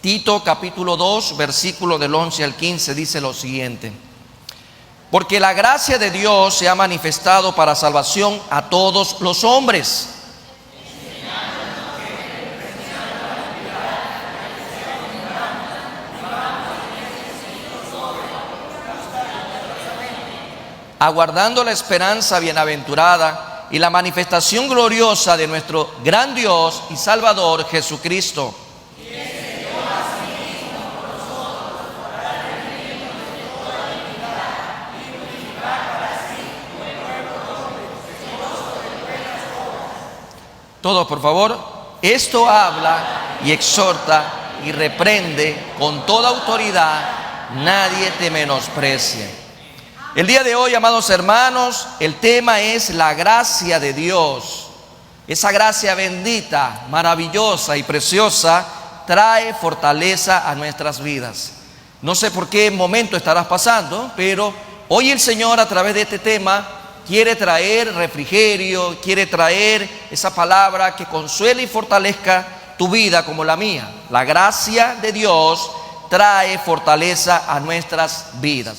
Tito capítulo 2, versículo del 11 al 15 dice lo siguiente: porque la gracia de Dios se ha manifestado para salvación a todos los hombres. Aguardando la esperanza bienaventurada y la manifestación gloriosa de nuestro gran Dios y Salvador Jesucristo. Todos, por favor. Esto habla y exhorta y reprende con toda autoridad. Nadie te menosprecie. El día de hoy, amados hermanos, el tema es la gracia de Dios. Esa gracia bendita, maravillosa y preciosa trae fortaleza a nuestras vidas. No sé por qué momento estarás pasando, pero hoy el Señor, a través de este tema, quiere traer refrigerio, quiere traer esa palabra que consuele y fortalezca tu vida como la mía. La gracia de Dios trae fortaleza a nuestras vidas.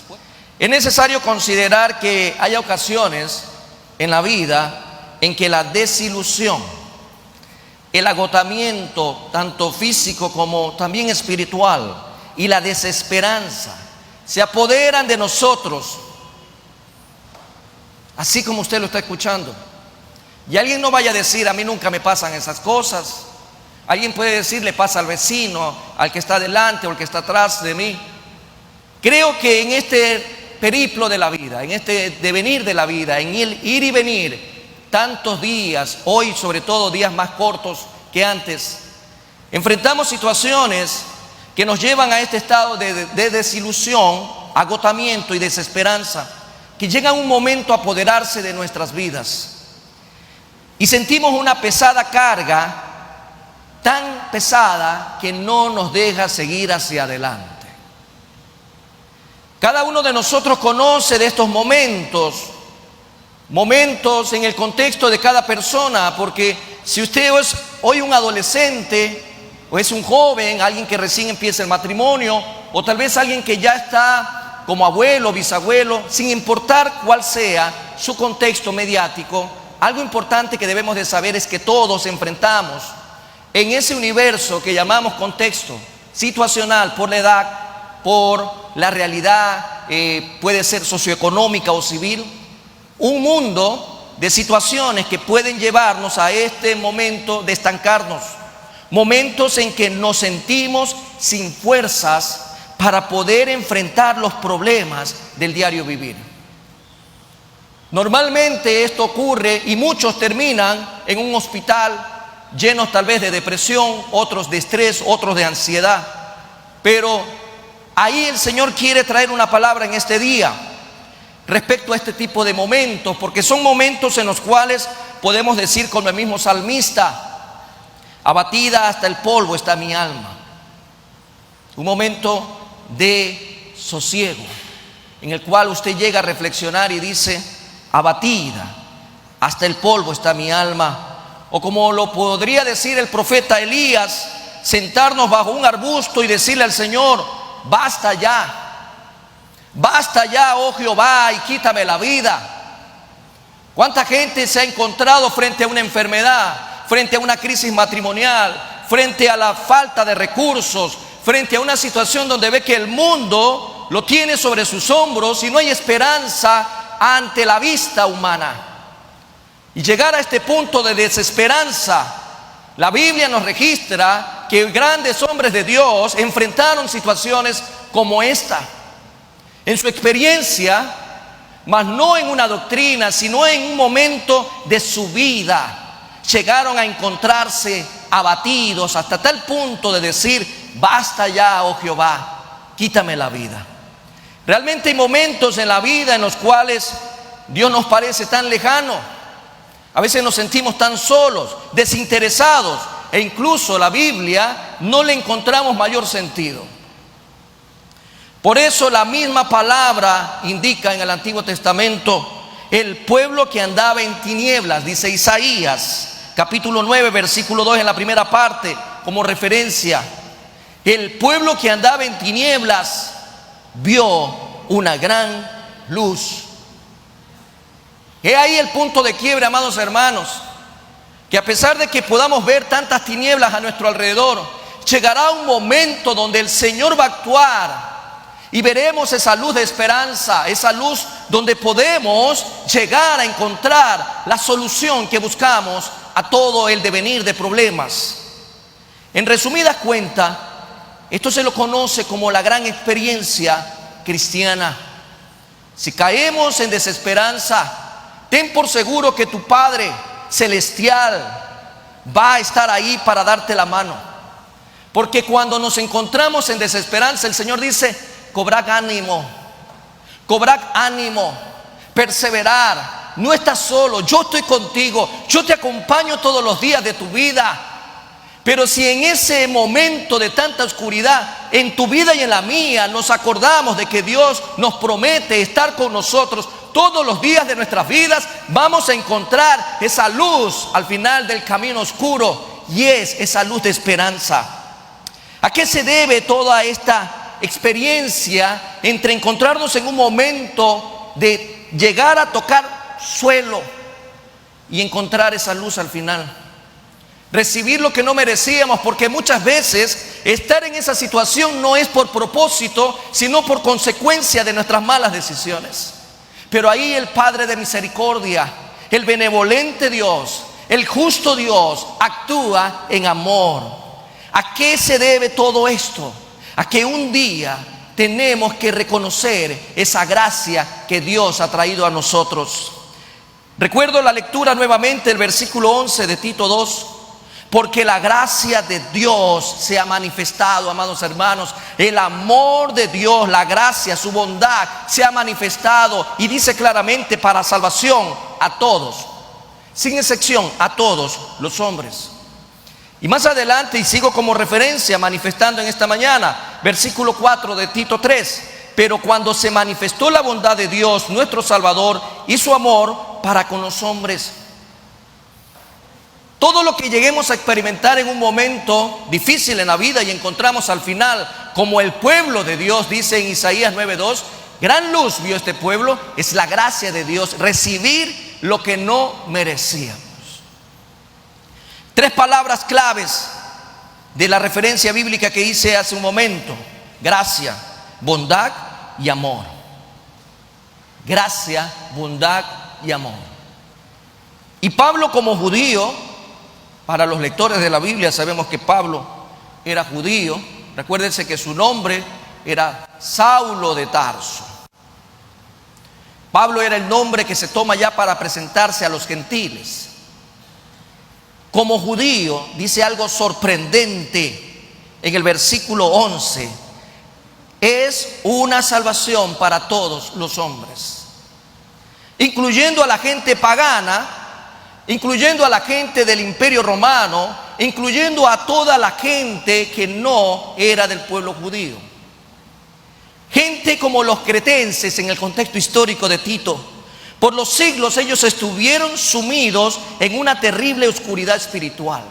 Es necesario considerar que hay ocasiones en la vida en que la desilusión, el agotamiento, tanto físico como también espiritual, y la desesperanza se apoderan de nosotros. Así como usted lo está escuchando. Y alguien no vaya a decir: a mí nunca me pasan esas cosas. Alguien puede decir: le pasa al vecino, al que está delante o al que está atrás de mí. Creo que en este periplo de la vida, en este devenir de la vida, en el ir y venir, tantos días, hoy sobre todo días más cortos que antes, enfrentamos situaciones que nos llevan a este estado de desilusión, agotamiento y desesperanza, que llega un momento a apoderarse de nuestras vidas y sentimos una pesada carga, tan pesada que no nos deja seguir hacia adelante. Cada uno de nosotros conoce de estos momentos en el contexto de cada persona, porque si usted es hoy un adolescente o es un joven, alguien que recién empieza el matrimonio, o tal vez alguien que ya está como abuelo, bisabuelo, sin importar cuál sea su contexto mediático, algo importante que debemos de saber es que todos enfrentamos en ese universo que llamamos contexto situacional, por la edad, por la realidad, puede ser socioeconómica o civil, un mundo de situaciones que pueden llevarnos a este momento de estancarnos, momentos en que nos sentimos sin fuerzas para poder enfrentar los problemas del diario vivir. Normalmente esto ocurre y muchos terminan en un hospital llenos tal vez de depresión, otros de estrés, otros de ansiedad. Pero ahí el Señor quiere traer una palabra en este día respecto a este tipo de momentos, porque son momentos en los cuales podemos decir como el mismo salmista: abatida hasta el polvo está mi alma. Un momento de sosiego en el cual usted llega a reflexionar y dice: abatida hasta el polvo está mi alma. O como lo podría decir el profeta Elías, sentarnos bajo un arbusto y decirle al Señor: basta ya, oh Jehová, y quítame la vida. ¿Cuánta gente se ha encontrado frente a una enfermedad, frente a una crisis matrimonial, frente a la falta de recursos, frente a una situación donde ve que el mundo lo tiene sobre sus hombros y no hay esperanza ante la vista humana? Y llegar a este punto de desesperanza, la Biblia nos registra que grandes hombres de Dios enfrentaron situaciones como esta en su experiencia, mas no en una doctrina, sino en un momento de su vida. Llegaron a encontrarse abatidos hasta tal punto de decir: basta ya, oh Jehová, quítame la vida. Realmente hay momentos en la vida en los cuales Dios nos parece tan lejano. A veces nos sentimos tan solos, desinteresados, e incluso la Biblia no le encontramos mayor sentido. Por eso la misma palabra indica en el Antiguo Testamento el pueblo que andaba en tinieblas, dice Isaías capítulo 9 versículo 2 en la primera parte como referencia. El pueblo que andaba en tinieblas vio una gran luz. He ahí el punto de quiebre, amados hermanos, que a pesar de que podamos ver tantas tinieblas a nuestro alrededor, llegará un momento donde el Señor va a actuar y veremos esa luz de esperanza, esa luz donde podemos llegar a encontrar la solución que buscamos a todo el devenir de problemas. En resumidas cuentas, esto se lo conoce como la gran experiencia cristiana. Si caemos en desesperanza, ten por seguro que tu Padre celestial va a estar ahí para darte la mano. Porque cuando nos encontramos en desesperanza, el Señor dice: cobrad ánimo, perseverar, no estás solo, yo estoy contigo, yo te acompaño todos los días de tu vida. Pero si en ese momento de tanta oscuridad, en tu vida y en la mía, nos acordamos de que Dios nos promete estar con nosotros todos los días de nuestras vidas, vamos a encontrar esa luz al final del camino oscuro, y es esa luz de esperanza. ¿A qué se debe toda esta experiencia entre encontrarnos en un momento de llegar a tocar suelo y encontrar esa luz al final? Recibir lo que no merecíamos, porque muchas veces estar en esa situación no es por propósito, sino por consecuencia de nuestras malas decisiones. Pero ahí el Padre de misericordia, el benevolente Dios, el justo Dios, actúa en amor. ¿A qué se debe todo esto? A que un día tenemos que reconocer esa gracia que Dios ha traído a nosotros. Recuerdo la lectura nuevamente del versículo 11 de Tito 2. Porque la gracia de Dios se ha manifestado, amados hermanos. El amor de Dios, la gracia, su bondad se ha manifestado, y dice claramente, para salvación a todos, sin excepción, a todos los hombres. Y más adelante, y sigo como referencia manifestando en esta mañana, versículo 4 de Tito 3. Pero cuando se manifestó la bondad de Dios, nuestro Salvador, y su amor para con los hombres. Todo lo que lleguemos a experimentar en un momento difícil en la vida y encontramos al final, como el pueblo de Dios, dice en Isaías 9:2, gran luz vio este pueblo, es la gracia de Dios, recibir lo que no merecíamos. Tres palabras claves de la referencia bíblica que hice hace un momento: gracia, bondad y amor. Gracia, bondad y amor. Y Pablo, como judío, para los lectores de la Biblia sabemos que Pablo era judío. Recuérdense que su nombre era Saulo de Tarso. Pablo era el nombre que se toma ya para presentarse a los gentiles. Como judío dice algo sorprendente en el versículo 11: es una salvación para todos los hombres, incluyendo a la gente pagana, incluyendo a la gente del Imperio Romano, incluyendo a toda la gente que no era del pueblo judío. Gente como los cretenses en el contexto histórico de Tito. Por los siglos ellos estuvieron sumidos en una terrible oscuridad espiritual.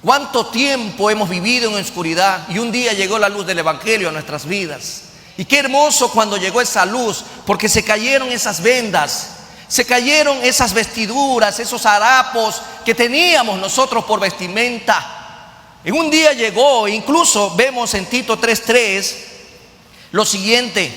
¿Cuánto tiempo hemos vivido en oscuridad? Y un día llegó la luz del Evangelio a nuestras vidas. Y qué hermoso cuando llegó esa luz, porque se cayeron esas vendas, se cayeron esas vestiduras, esos harapos que teníamos nosotros por vestimenta. En un día llegó, incluso vemos en Tito 3:3 lo siguiente: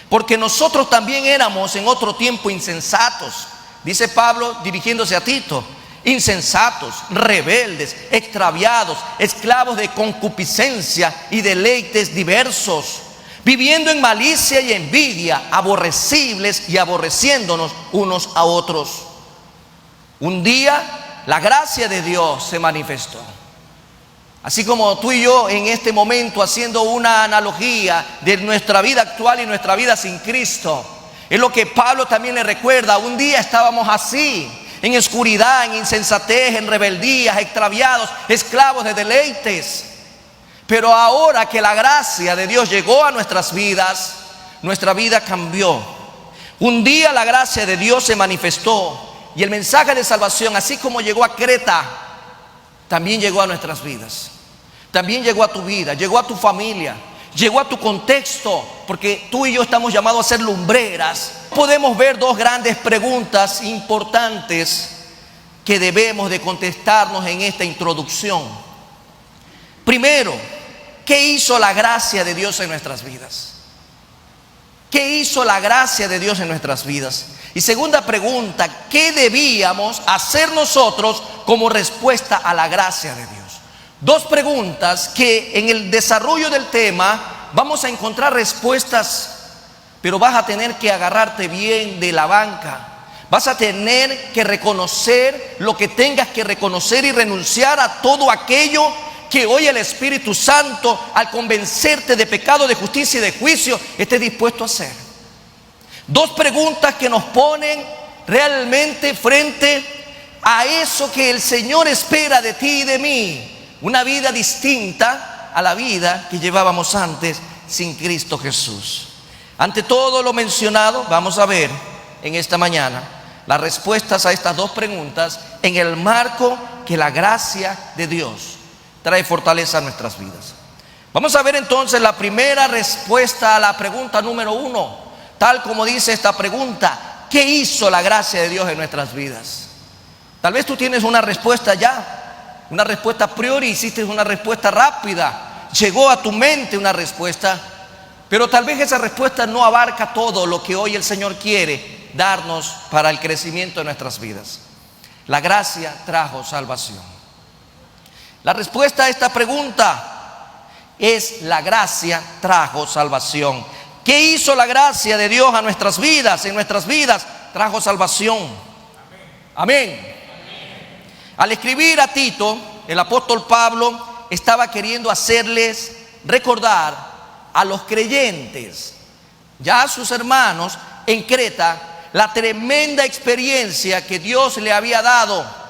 porque nosotros también éramos en otro tiempo insensatos, dice Pablo dirigiéndose a Tito, insensatos, rebeldes, extraviados, esclavos de concupiscencia y deleites diversos, viviendo en malicia y envidia, aborrecibles y aborreciéndonos unos a otros. Un día la gracia de Dios se manifestó. Así como tú y yo en este momento, haciendo una analogía de nuestra vida actual y nuestra vida sin Cristo, Es lo que Pablo también le recuerda. Un día estábamos así, en oscuridad, en insensatez, en rebeldía, extraviados, esclavos de deleites. Pero ahora que la gracia de Dios llegó a nuestras vidas, nuestra vida cambió. Un día la gracia de Dios se manifestó y el mensaje de salvación, así como llegó a Creta, también llegó a nuestras vidas. También llegó a tu vida, llegó a tu familia, llegó a tu contexto, porque tú y yo estamos llamados a ser lumbreras. Podemos ver dos grandes preguntas importantes que debemos de contestarnos en esta introducción. Primero, ¿qué hizo la gracia de Dios en nuestras vidas? ¿Qué hizo la gracia de Dios en nuestras vidas? Y segunda pregunta, ¿qué debíamos hacer nosotros como respuesta a la gracia de Dios? Dos preguntas que en el desarrollo del tema vamos a encontrar respuestas, pero vas a tener que agarrarte bien de la banca. Vas a tener que reconocer lo que tengas que reconocer y renunciar a todo aquello que hoy el Espíritu Santo, al convencerte de pecado, de justicia y de juicio, esté dispuesto a hacer. Dos preguntas que nos ponen realmente frente a eso que el Señor espera de ti y de mí. Una vida distinta a la vida que llevábamos antes sin Cristo Jesús. Ante todo lo mencionado, vamos a ver en esta mañana las respuestas a estas dos preguntas en el marco que la gracia de Dios trae fortaleza a nuestras vidas. Vamos a ver entonces la primera respuesta a la pregunta número 1, tal como dice esta pregunta: ¿qué hizo la gracia de Dios en nuestras vidas? Tal vez tú tienes una respuesta ya, una respuesta a priori, hiciste una respuesta rápida, llegó a tu mente una respuesta, pero tal vez esa respuesta no abarca todo lo que hoy el Señor quiere darnos para el crecimiento de nuestras vidas. La gracia trajo salvación. La respuesta a esta pregunta es: la gracia trajo salvación. ¿Qué hizo la gracia de Dios a nuestras vidas? En nuestras vidas trajo salvación. Amén. Al escribir a Tito, el apóstol Pablo estaba queriendo hacerles recordar a los creyentes, ya a sus hermanos en Creta, la tremenda experiencia que Dios le había dado.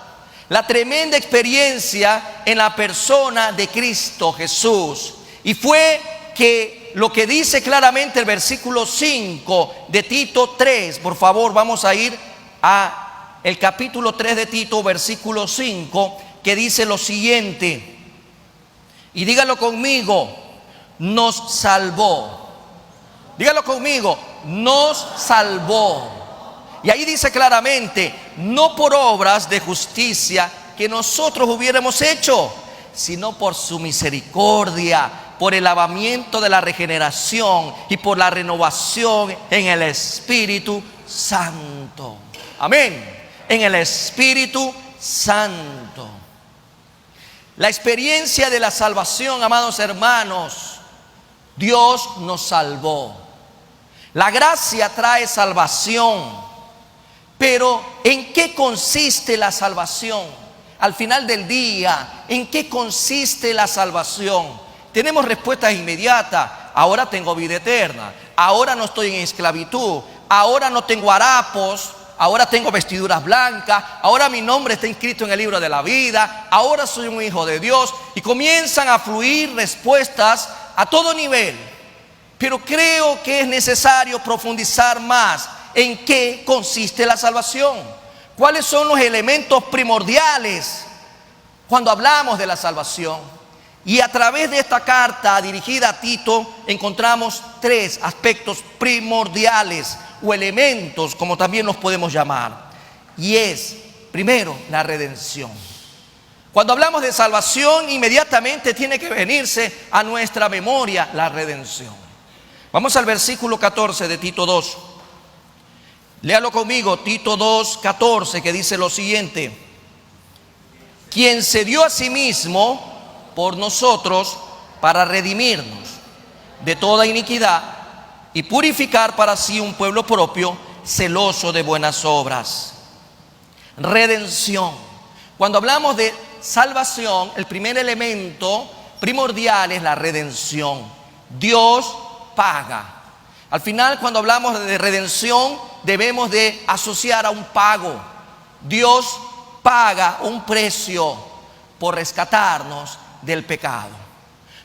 La tremenda experiencia en la persona de Cristo Jesús. Y fue que lo que dice claramente el versículo 5 de Tito 3. Por favor, vamos a ir a el capítulo 3 de Tito, versículo 5, que dice lo siguiente. Y dígalo conmigo: nos salvó. Dígalo conmigo: nos salvó. Y ahí dice claramente: no por obras de justicia que nosotros hubiéramos hecho, sino por su misericordia, por el lavamiento de la regeneración y por la renovación en el Espíritu Santo. Amén. En el Espíritu Santo. La experiencia de la salvación, amados hermanos, Dios nos salvó. La gracia trae salvación. Pero ¿en qué consiste la salvación? Al final del día, ¿en qué consiste la salvación? Tenemos respuestas inmediatas. Ahora tengo vida eterna. Ahora no estoy en esclavitud. Ahora no tengo harapos. Ahora tengo vestiduras blancas. Ahora mi nombre está inscrito en el libro de la vida. Ahora soy un hijo de Dios. Y comienzan a fluir respuestas a todo nivel. Pero creo que es necesario profundizar más en qué consiste la salvación. ¿Cuáles son los elementos primordiales cuando hablamos de la salvación? Y a través de esta carta dirigida a Tito encontramos tres aspectos primordiales o elementos, como también los podemos llamar. Y es, primero, la redención. Cuando hablamos de salvación, inmediatamente tiene que venirse a nuestra memoria la redención. Vamos al versículo 14 de Tito 2. Léalo conmigo, Tito 2:14, que dice lo siguiente: quien se dio a sí mismo por nosotros para redimirnos de toda iniquidad y purificar para sí un pueblo propio, celoso de buenas obras. Redención. Cuando hablamos de salvación, el primer elemento primordial es la redención. Dios paga. Al final, cuando hablamos de redención, debemos de asociar a un pago. Dios paga un precio por rescatarnos del pecado.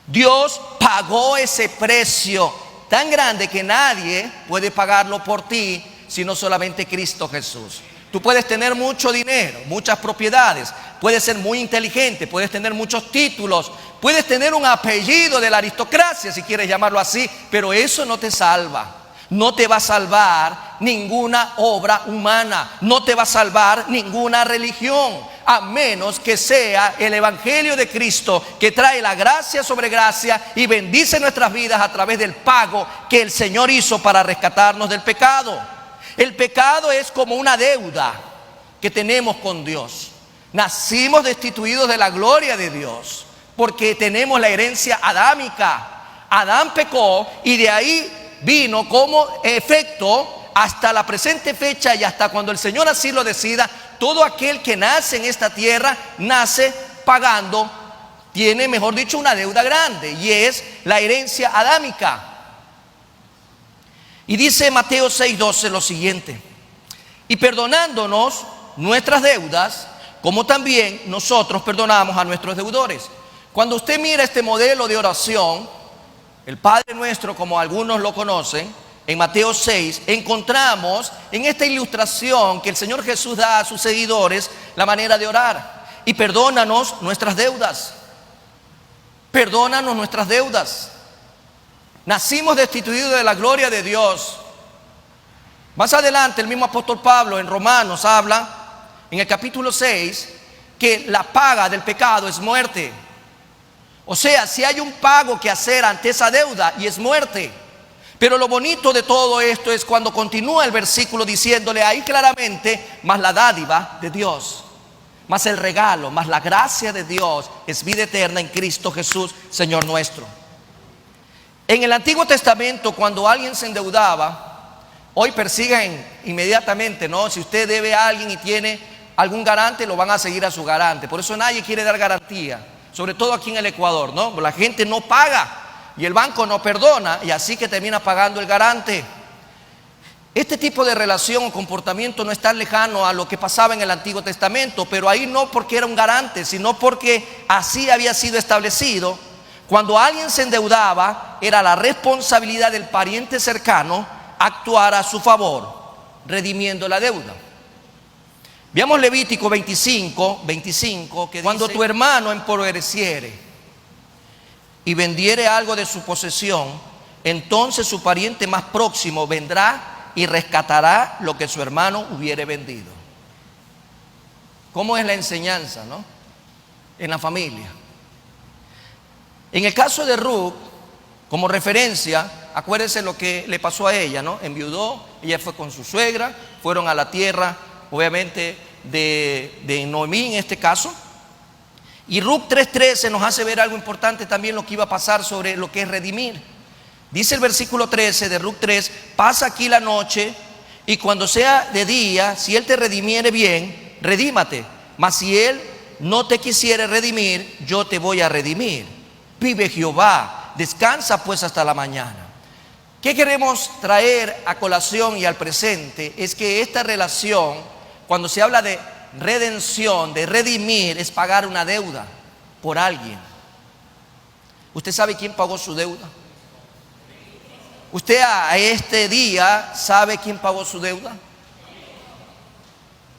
Dios pagó ese precio tan grande que nadie puede pagarlo por ti, sino solamente Cristo Jesús. Tú puedes tener mucho dinero, muchas propiedades, puedes ser muy inteligente, puedes tener muchos títulos, puedes tener un apellido de la aristocracia, si quieres llamarlo así, pero eso no te salva. No te va a salvar ninguna obra humana, no te va a salvar ninguna religión, a menos que sea el Evangelio de Cristo, que trae la gracia sobre gracia y bendice nuestras vidas a través del pago que el Señor hizo para rescatarnos del pecado. El pecado es como una deuda que tenemos con Dios. Nacimos destituidos de la gloria de Dios porque tenemos la herencia adámica. Adán pecó y de ahí vino como efecto hasta la presente fecha y hasta cuando el Señor así lo decida. Todo aquel que nace en esta tierra nace pagando, tiene, mejor dicho, una deuda grande, y es la herencia adámica. Y dice Mateo 6:12 lo siguiente: y perdonándonos nuestras deudas, como también nosotros perdonamos a nuestros deudores. Cuando usted mira este modelo de oración, el Padre Nuestro, como algunos lo conocen, en Mateo 6, encontramos en esta ilustración que el Señor Jesús da a sus seguidores la manera de orar. Y perdónanos nuestras deudas. Perdónanos nuestras deudas. Nacimos destituidos de la gloria de Dios. Más adelante el mismo apóstol Pablo en Romanos habla, en el capítulo 6, que la paga del pecado es muerte. O sea, si hay un pago que hacer ante esa deuda, y es muerte. Pero lo bonito de todo esto es cuando continúa el versículo diciéndole ahí claramente: más la dádiva de Dios, más el regalo, más la gracia de Dios es vida eterna en Cristo Jesús, Señor nuestro. En el Antiguo Testamento, cuando alguien se endeudaba, hoy persiguen inmediatamente, ¿no? Si usted debe a alguien y tiene algún garante, lo van a seguir a su garante. Por eso nadie quiere dar garantía, sobre todo aquí en el Ecuador, ¿no? La gente no paga y el banco no perdona, y así que termina pagando el garante. Este tipo de relación o comportamiento no es tan lejano a lo que pasaba en el Antiguo Testamento, pero ahí no porque era un garante, sino porque así había sido establecido. Cuando alguien se endeudaba, era la responsabilidad del pariente cercano actuar a su favor, redimiendo la deuda. Veamos Levítico 25, que dice: cuando tu hermano empobreciere y vendiere algo de su posesión, entonces su pariente más próximo vendrá y rescatará lo que su hermano hubiere vendido. ¿Cómo es la enseñanza, no? En la familia. En el caso de Ruth, como referencia, acuérdense lo que le pasó a ella, ¿no? Enviudó, ella fue con su suegra, fueron a la tierra, obviamente, de Noemí en este caso. Y Ruth 3:13 nos hace ver algo importante también, lo que iba a pasar sobre lo que es redimir. Dice el versículo 13 de Ruth 3: pasa aquí la noche, y cuando sea de día, si él te redimiere bien, redímate. Mas si él no te quisiere redimir, yo te voy a redimir. Vive Jehová, descansa pues hasta la mañana. ¿Qué queremos traer a colación y al presente? Es que esta relación, cuando se habla de redención, de redimir, es pagar una deuda por alguien. ¿Usted sabe quién pagó su deuda? ¿Usted a este día sabe quién pagó su deuda?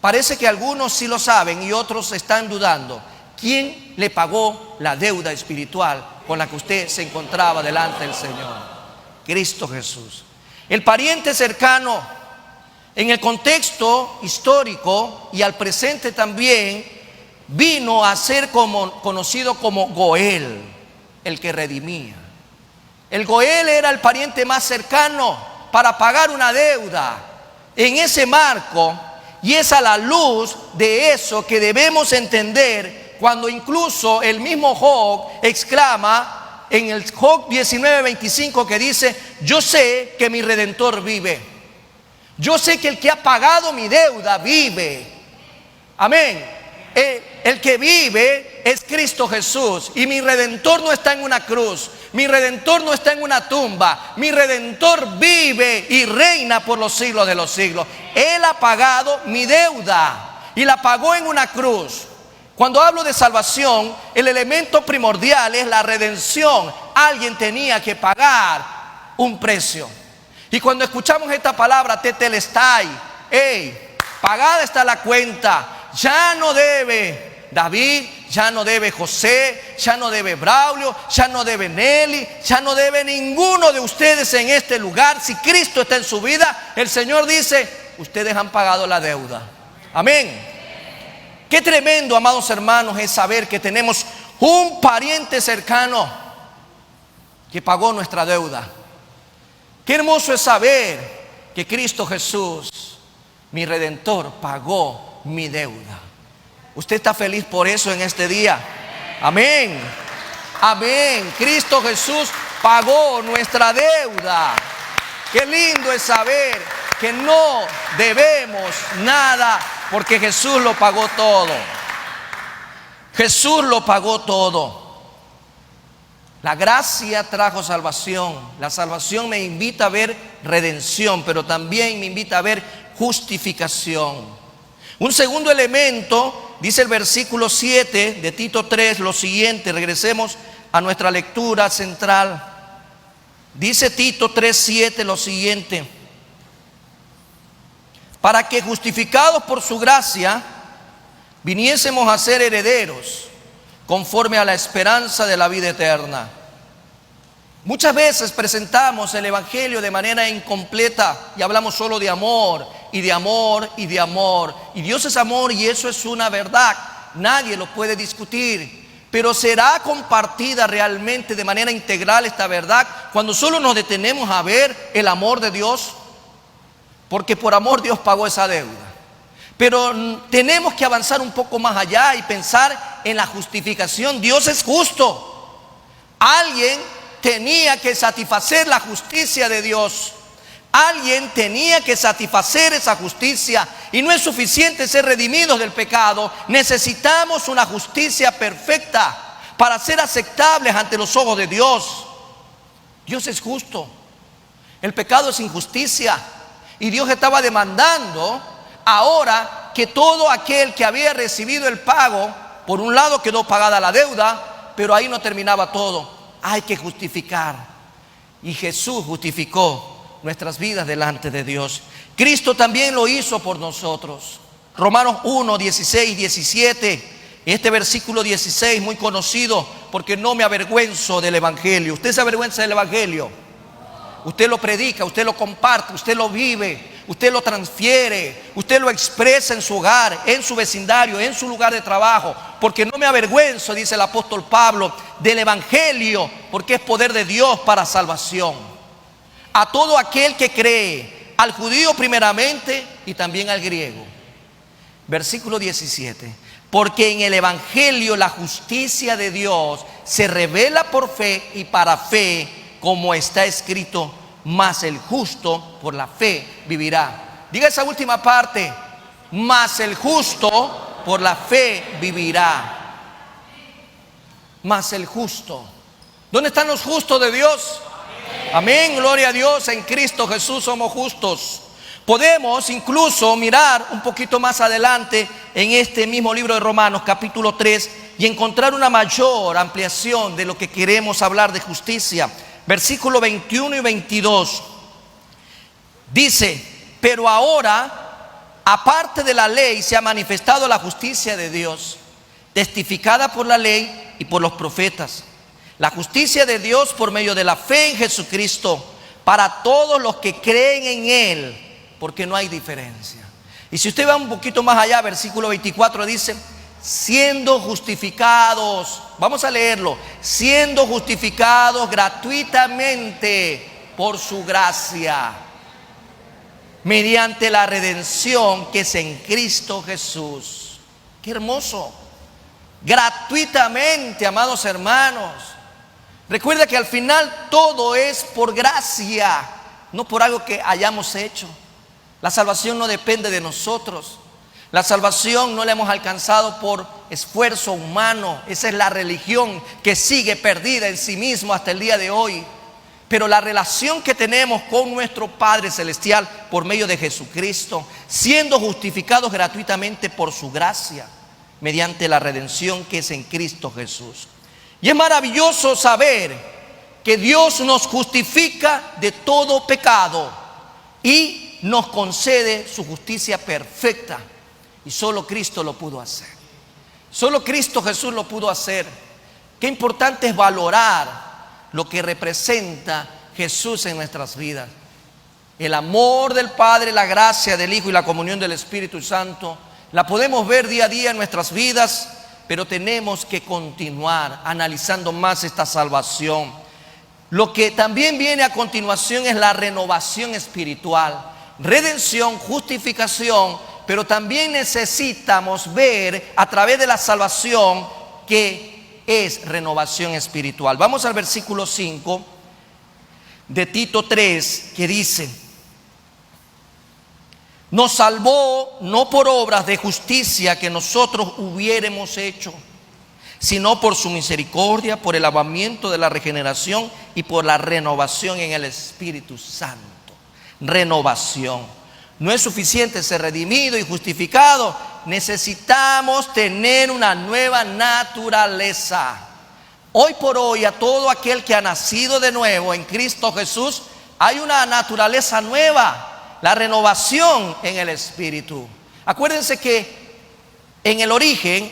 Parece que algunos sí lo saben y otros están dudando. ¿Quién le pagó la deuda espiritual con la que usted se encontraba delante del Señor? Cristo Jesús. El pariente cercano, en el contexto histórico y al presente también, vino a ser conocido como Goel, el que redimía. El Goel era el pariente más cercano para pagar una deuda. En ese marco, y es a la luz de eso que debemos entender, cuando incluso el mismo Job exclama en el Job 19:25, que dice: yo sé que mi Redentor vive. Yo sé que el que ha pagado mi deuda vive. Amén. El que vive es Cristo Jesús. Y mi Redentor no está en una cruz. Mi Redentor no está en una tumba. Mi Redentor vive y reina por los siglos de los siglos. Él ha pagado mi deuda y la pagó en una cruz. Cuando hablo de salvación, el elemento primordial es la redención. Alguien tenía que pagar un precio. Y cuando escuchamos esta palabra, tetelestai, pagada está la cuenta. Ya no debe David, ya no debe José, ya no debe Braulio, ya no debe Nelly, ya no debe ninguno de ustedes en este lugar. Si Cristo está en su vida, el Señor dice, ustedes han pagado la deuda. Amén. Qué tremendo, amados hermanos, es saber que tenemos un pariente cercano que pagó nuestra deuda. Qué hermoso es saber que Cristo Jesús, mi Redentor, pagó mi deuda. ¿Usted está feliz por eso en este día? Amén. Amén. Cristo Jesús pagó nuestra deuda. Qué lindo es saber que no debemos nada porque Jesús lo pagó todo. Jesús lo pagó todo. La gracia trajo salvación. La salvación me invita a ver redención, pero también me invita a ver justificación. Un segundo elemento, dice el versículo 7 de Tito 3, lo siguiente. Regresemos a nuestra lectura central. Dice Tito 3:7 lo siguiente: para que justificados por su gracia viniésemos a ser herederos conforme a la esperanza de la vida eterna. Muchas veces presentamos el evangelio de manera incompleta y hablamos solo de amor y de amor y de amor. Y Dios es amor y eso es una verdad, nadie lo puede discutir. Pero ¿será compartida realmente de manera integral esta verdad cuando solo nos detenemos a ver el amor de Dios? Porque por amor Dios pagó esa deuda. Pero tenemos que avanzar un poco más allá y pensar en la justificación. Dios es justo. Alguien tenía que satisfacer la justicia de Dios. Alguien tenía que satisfacer esa justicia. Y no es suficiente ser redimidos del pecado. Necesitamos una justicia perfecta para ser aceptables ante los ojos de Dios. Dios es justo. El pecado es injusticia. Y Dios estaba demandando ahora que todo aquel que había recibido el pago, por un lado quedó pagada la deuda, pero ahí no terminaba todo. Hay que justificar. Y Jesús justificó nuestras vidas delante de Dios. Cristo también lo hizo por nosotros. Romanos 1, 16, 17. Este versículo 16 muy conocido, porque no me avergüenzo del evangelio. ¿Usted se avergüenza del evangelio? Usted lo predica, usted lo comparte, usted lo vive, usted lo transfiere, usted lo expresa en su hogar, en su vecindario, en su lugar de trabajo. Porque no me avergüenzo, dice el apóstol Pablo, del evangelio, porque es poder de Dios para salvación a todo aquel que cree, al judío primeramente y también al griego. Versículo 17: porque en el evangelio la justicia de Dios se revela por fe y para fe, como está escrito, mas el justo por la fe vivirá. Diga esa última parte: mas el justo por la fe vivirá. Mas el justo. ¿Dónde están los justos de Dios? Amén, gloria a Dios. En Cristo Jesús somos justos. Podemos incluso mirar un poquito más adelante en este mismo libro de Romanos, capítulo 3, y encontrar una mayor ampliación de lo que queremos hablar de justicia. Versículo 21 y 22 dice: pero ahora, aparte de la ley, se ha manifestado la justicia de Dios, testificada por la ley y por los profetas. La justicia de Dios por medio de la fe en Jesucristo, para todos los que creen en Él, porque no hay diferencia. Y si usted va un poquito más allá, versículo 24 dice: siendo justificados, vamos a leerlo, siendo justificados gratuitamente por su gracia, mediante la redención que es en Cristo Jesús. Qué hermoso. Gratuitamente, amados hermanos. Recuerda que al final todo es por gracia, no por algo que hayamos hecho. La salvación no depende de nosotros. La salvación no la hemos alcanzado por esfuerzo humano. Esa es la religión que sigue perdida en sí mismo hasta el día de hoy. Pero la relación que tenemos con nuestro Padre Celestial por medio de Jesucristo, siendo justificados gratuitamente por su gracia, mediante la redención que es en Cristo Jesús. Y es maravilloso saber que Dios nos justifica de todo pecado y nos concede su justicia perfecta. Y solo Cristo lo pudo hacer. Solo Cristo Jesús lo pudo hacer. Qué importante es valorar lo que representa Jesús en nuestras vidas. El amor del Padre, la gracia del Hijo y la comunión del Espíritu Santo la podemos ver día a día en nuestras vidas, pero tenemos que continuar analizando más esta salvación. Lo que también viene a continuación es la renovación espiritual, redención, justificación, pero también necesitamos ver a través de la salvación que es renovación espiritual. Vamos al versículo 5 de Tito 3, que dice: nos salvó no por obras de justicia que nosotros hubiéramos hecho, sino por su misericordia, por el lavamiento de la regeneración y por la renovación en el Espíritu Santo. Renovación. No es suficiente ser redimido y justificado. Necesitamos tener una nueva naturaleza. Hoy por hoy, a todo aquel que ha nacido de nuevo en Cristo Jesús, hay una naturaleza nueva, la renovación en el Espíritu. Acuérdense que en el origen,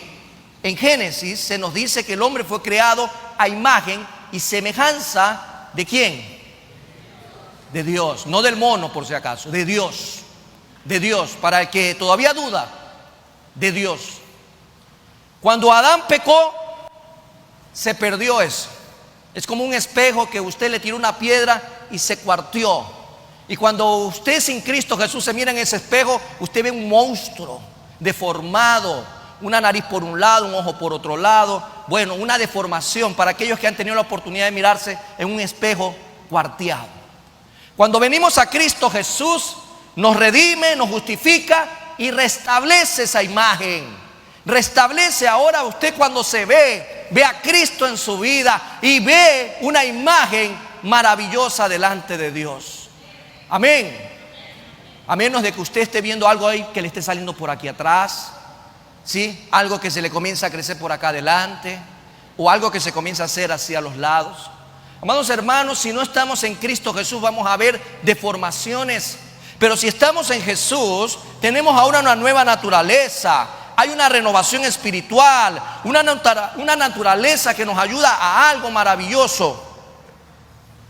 en Génesis, se nos dice que el hombre fue creado a imagen y semejanza ¿de quién? De Dios, no del mono por si acaso, de Dios. De Dios, para el que todavía duda, de Dios. Cuando Adán pecó, se perdió eso. Es como un espejo que usted le tiró una piedra y se cuarteó. Y cuando usted sin Cristo Jesús se mira en ese espejo, usted ve un monstruo deformado, una nariz por un lado, un ojo por otro lado. Bueno, una deformación para aquellos que han tenido la oportunidad de mirarse en un espejo cuarteado. Cuando venimos a Cristo Jesús, nos redime, nos justifica y restablece esa imagen. Restablece ahora usted cuando se ve a Cristo en su vida y ve una imagen maravillosa delante de Dios. Amén. A menos de que usted esté viendo algo ahí que le esté saliendo por aquí atrás, ¿sí? Algo que se le comienza a crecer por acá adelante, o algo que se comienza a hacer hacia los lados. Amados hermanos, si no estamos en Cristo Jesús, vamos a ver deformaciones. Pero si estamos en Jesús, tenemos ahora una nueva naturaleza. Hay una renovación espiritual, una naturaleza que nos ayuda a algo maravilloso.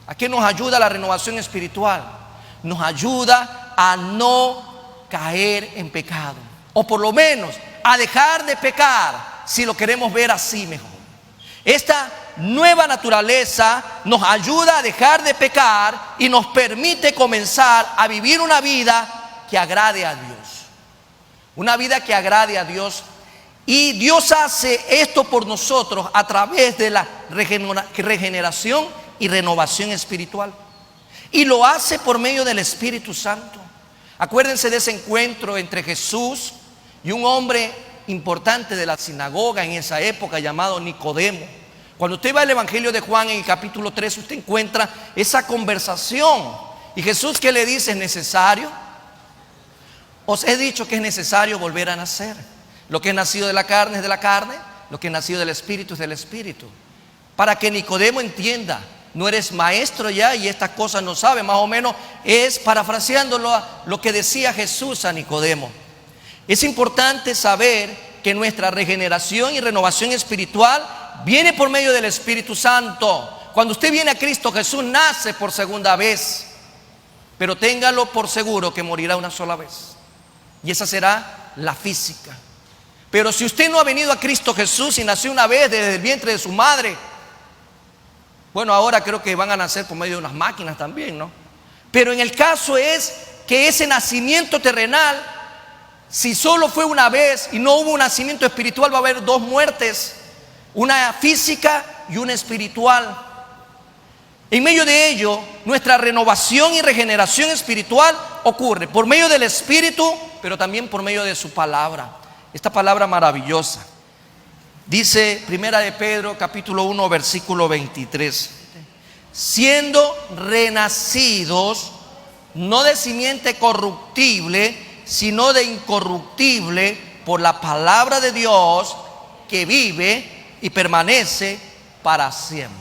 ¿A qué nos ayuda la renovación espiritual? Nos ayuda a no caer en pecado, o por lo menos a dejar de pecar, si lo queremos ver así mejor. Esta nueva naturaleza nos ayuda a dejar de pecar y nos permite comenzar a vivir una vida que agrade a Dios. Una vida que agrade a Dios. Y Dios hace esto por nosotros a través de la regeneración y renovación espiritual. Y lo hace por medio del Espíritu Santo. Acuérdense de ese encuentro entre Jesús y un hombre importante de la sinagoga en esa época llamado Nicodemo. Cuando usted va al Evangelio de Juan en el capítulo 3, usted encuentra esa conversación. Y Jesús, ¿qué le dice? ¿Es necesario? Os he dicho que es necesario volver a nacer. Lo que es nacido de la carne es de la carne, lo que es nacido del Espíritu es del Espíritu. Para que Nicodemo entienda, no eres maestro ya y estas cosas no sabes. Más o menos es parafraseándolo a lo que decía Jesús a Nicodemo. Es importante saber que nuestra regeneración y renovación espiritual viene por medio del Espíritu Santo. Cuando usted viene a Cristo Jesús, nace por segunda vez. Pero téngalo por seguro que morirá una sola vez. Y esa será la física. Pero si usted no ha venido a Cristo Jesús y nació una vez desde el vientre de su madre, bueno, ahora creo que van a nacer por medio de unas máquinas también, ¿no? Pero en el caso es que ese nacimiento terrenal, si solo fue una vez y no hubo un nacimiento espiritual, va a haber dos muertes. Una física y una espiritual. En medio de ello, nuestra renovación y regeneración espiritual ocurre por medio del Espíritu, pero también por medio de su palabra. Esta palabra maravillosa. Dice Primera de Pedro, capítulo 1, versículo 23. Siendo renacidos, no de simiente corruptible, sino de incorruptible, por la palabra de Dios, que vive y permanece para siempre.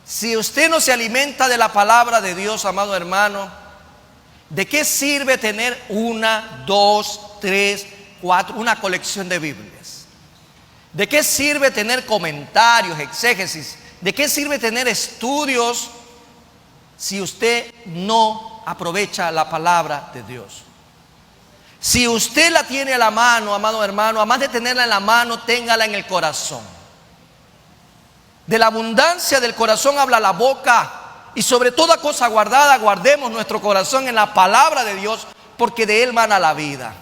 Si usted no se alimenta de la palabra de Dios, amado hermano, ¿de qué sirve tener 1, 2, 3, 4, una colección de Biblias? ¿De qué sirve tener comentarios, exégesis? ¿De qué sirve tener estudios si usted no aprovecha la palabra de Dios? Si usted la tiene a la mano, amado hermano, además de tenerla en la mano, téngala en el corazón. De la abundancia del corazón habla la boca. Y sobre toda cosa guardada, guardemos nuestro corazón en la palabra de Dios, porque de él mana la vida.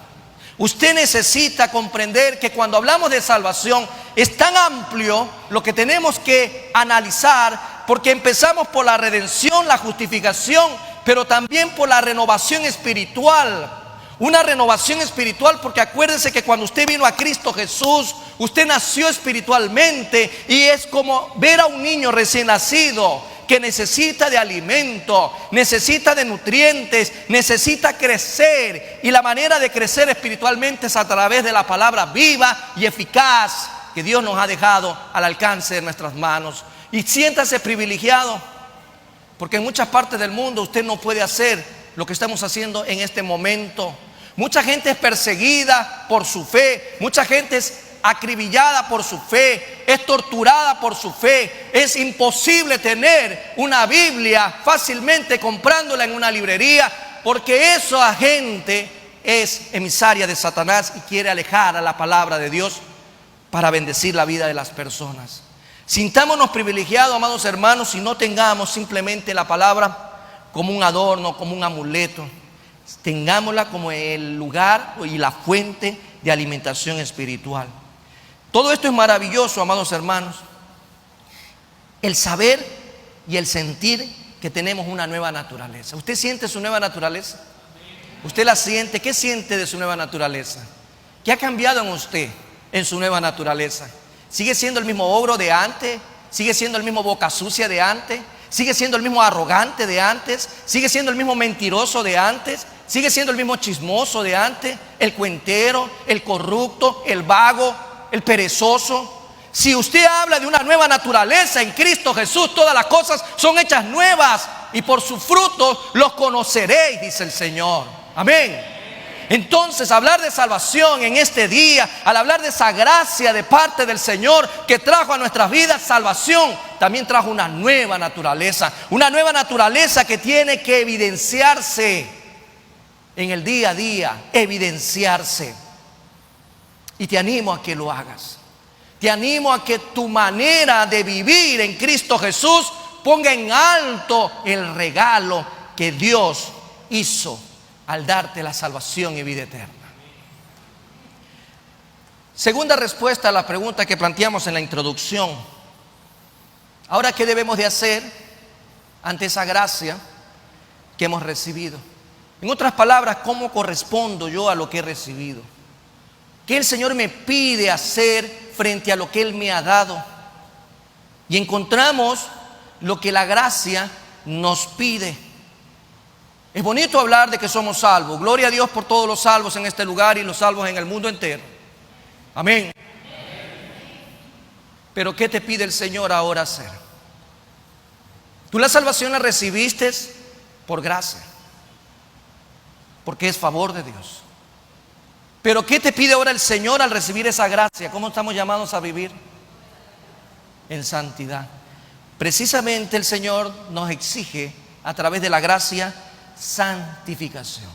Usted necesita comprender que cuando hablamos de salvación es tan amplio lo que tenemos que analizar, porque empezamos por la redención, la justificación, pero también por la renovación espiritual. Una renovación espiritual, porque acuérdense que cuando usted vino a Cristo Jesús, usted nació espiritualmente, y es como ver a un niño recién nacido que necesita de alimento, necesita de nutrientes, necesita crecer, y la manera de crecer espiritualmente es a través de la palabra viva y eficaz que Dios nos ha dejado al alcance de nuestras manos. Y siéntase privilegiado, porque en muchas partes del mundo usted no puede hacer lo que estamos haciendo en este momento. Mucha gente es perseguida por su fe, mucha gente es acribillada por su fe, es torturada por su fe. Es imposible tener una Biblia fácilmente comprándola en una librería, porque esa gente es emisaria de Satanás y quiere alejar a la palabra de Dios para bendecir la vida de las personas. Sintámonos privilegiados, amados hermanos, y no tengamos simplemente la palabra como un adorno, como un amuleto. Tengámosla como el lugar y la fuente de alimentación espiritual. Todo esto es maravilloso, amados hermanos. El saber y el sentir que tenemos una nueva naturaleza. ¿Usted siente su nueva naturaleza? ¿Usted la siente? ¿Qué siente de su nueva naturaleza? ¿Qué ha cambiado en usted, en su nueva naturaleza? ¿Sigue siendo el mismo ogro de antes? ¿Sigue siendo el mismo boca sucia de antes? ¿Sigue siendo el mismo arrogante de antes? ¿Sigue siendo el mismo mentiroso de antes? ¿Sigue siendo el mismo chismoso de antes? ¿El cuentero, el corrupto, el vago, el perezoso? Si usted habla de una nueva naturaleza en Cristo Jesús, todas las cosas son hechas nuevas, y por sus frutos los conoceréis, dice el Señor. Amén. Entonces, hablar de salvación en este día, al hablar de esa gracia de parte del Señor que trajo a nuestras vidas salvación, también trajo una nueva naturaleza que tiene que evidenciarse en el día a día, evidenciarse. Y te animo a que lo hagas. Te animo a que tu manera de vivir en Cristo Jesús ponga en alto el regalo que Dios hizo al darte la salvación y vida eterna. Segunda respuesta a la pregunta que planteamos en la introducción. Ahora, ¿qué debemos de hacer ante esa gracia que hemos recibido? En otras palabras, ¿cómo correspondo yo a lo que he recibido? ¿Qué el Señor me pide hacer frente a lo que Él me ha dado? Y encontramos lo que la gracia nos pide. Es bonito hablar de que somos salvos. Gloria a Dios por todos los salvos en este lugar y los salvos en el mundo entero. Amén. Pero ¿qué te pide el Señor ahora hacer? Tú la salvación la recibiste por gracia, porque es favor de Dios. Pero ¿qué te pide ahora el Señor al recibir esa gracia? ¿Cómo estamos llamados a vivir? En santidad. Precisamente el Señor nos exige a través de la gracia santificación,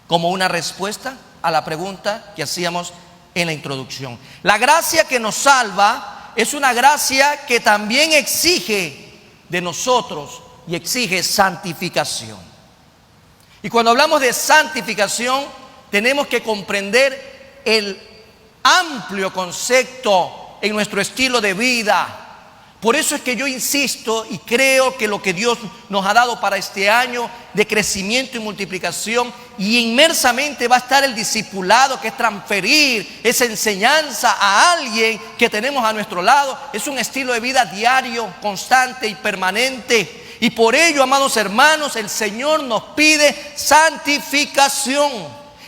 como una respuesta a la pregunta que hacíamos en la introducción. La gracia que nos salva es una gracia que también exige de nosotros y exige santificación. Y cuando hablamos de santificación, tenemos que comprender el amplio concepto en nuestro estilo de vida. Por eso es que yo insisto y creo que lo que Dios nos ha dado para este año de crecimiento y multiplicación, y inmersamente va a estar el discipulado, que es transferir esa enseñanza a alguien que tenemos a nuestro lado. Es un estilo de vida diario, constante y permanente. Y por ello, amados hermanos, el Señor nos pide santificación.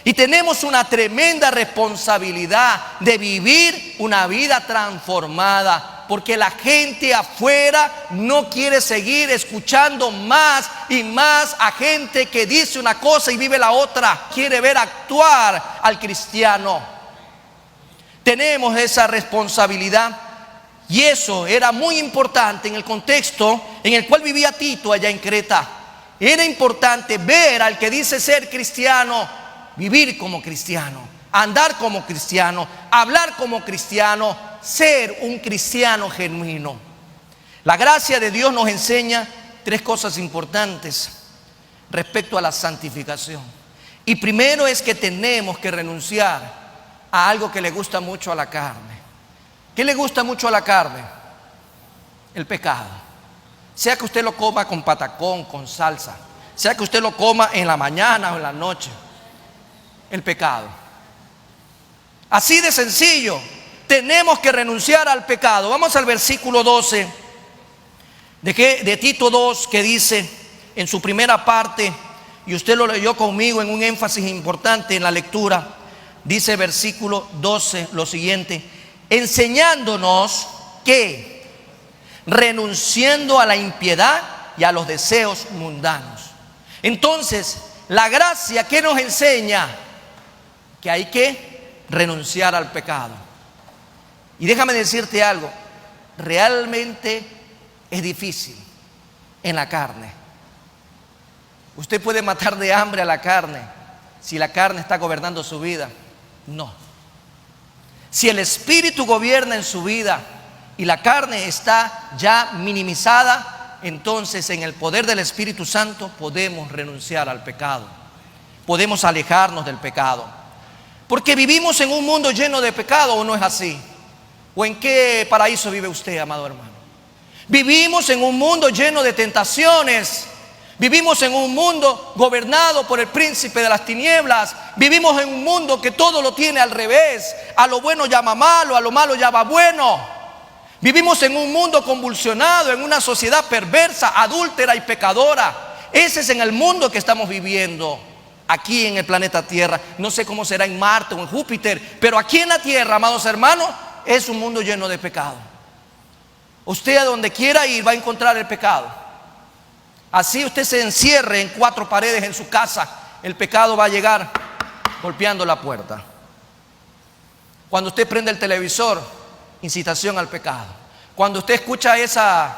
Y tenemos una tremenda responsabilidad de vivir una vida transformada, porque la gente afuera no quiere seguir escuchando más y más a gente que dice una cosa y vive la otra. Quiere ver actuar al cristiano. Tenemos esa responsabilidad, y eso era muy importante en el contexto en el cual vivía Tito allá en Creta. Era importante ver al que dice ser cristiano, vivir como cristiano, andar como cristiano, hablar como cristiano, ser un cristiano genuino. La gracia de Dios nos enseña tres cosas importantes respecto a la santificación. Y primero es que tenemos que renunciar a algo que le gusta mucho a la carne. ¿Qué le gusta mucho a la carne? El pecado. Sea que usted lo coma con patacón, con salsa, sea que usted lo coma en la mañana o en la noche. El pecado. Así de sencillo. Tenemos que renunciar al pecado. Vamos al versículo 12 de Tito 2, que dice en su primera parte, y usted lo leyó conmigo en un énfasis importante en la lectura. Dice versículo 12 lo siguiente: enseñándonos que, renunciando a la impiedad y a los deseos mundanos. Entonces, la gracia que nos enseña que hay que renunciar al pecado. Y déjame decirte algo, realmente es difícil en la carne. Usted puede matar de hambre a la carne si la carne está gobernando su vida. No. Si el Espíritu gobierna en su vida y la carne está ya minimizada, entonces en el poder del Espíritu Santo podemos renunciar al pecado. Podemos alejarnos del pecado. Porque vivimos en un mundo lleno de pecado, ¿o no es así? ¿O en qué paraíso vive usted, amado hermano? Vivimos en un mundo lleno de tentaciones. Vivimos en un mundo gobernado por el príncipe de las tinieblas. Vivimos en un mundo que todo lo tiene al revés. A lo bueno llama malo, a lo malo llama bueno. Vivimos en un mundo convulsionado, en una sociedad perversa, adúltera y pecadora. Ese es en el mundo que estamos viviendo aquí en el planeta Tierra. No sé cómo será en Marte o en Júpiter, pero aquí en la Tierra, amados hermanos, es un mundo lleno de pecado. Usted a donde quiera ir va a encontrar el pecado. Así usted se encierre en cuatro paredes en su casa, el pecado va a llegar golpeando la puerta. Cuando usted prende el televisor, incitación al pecado. Cuando usted escucha esa,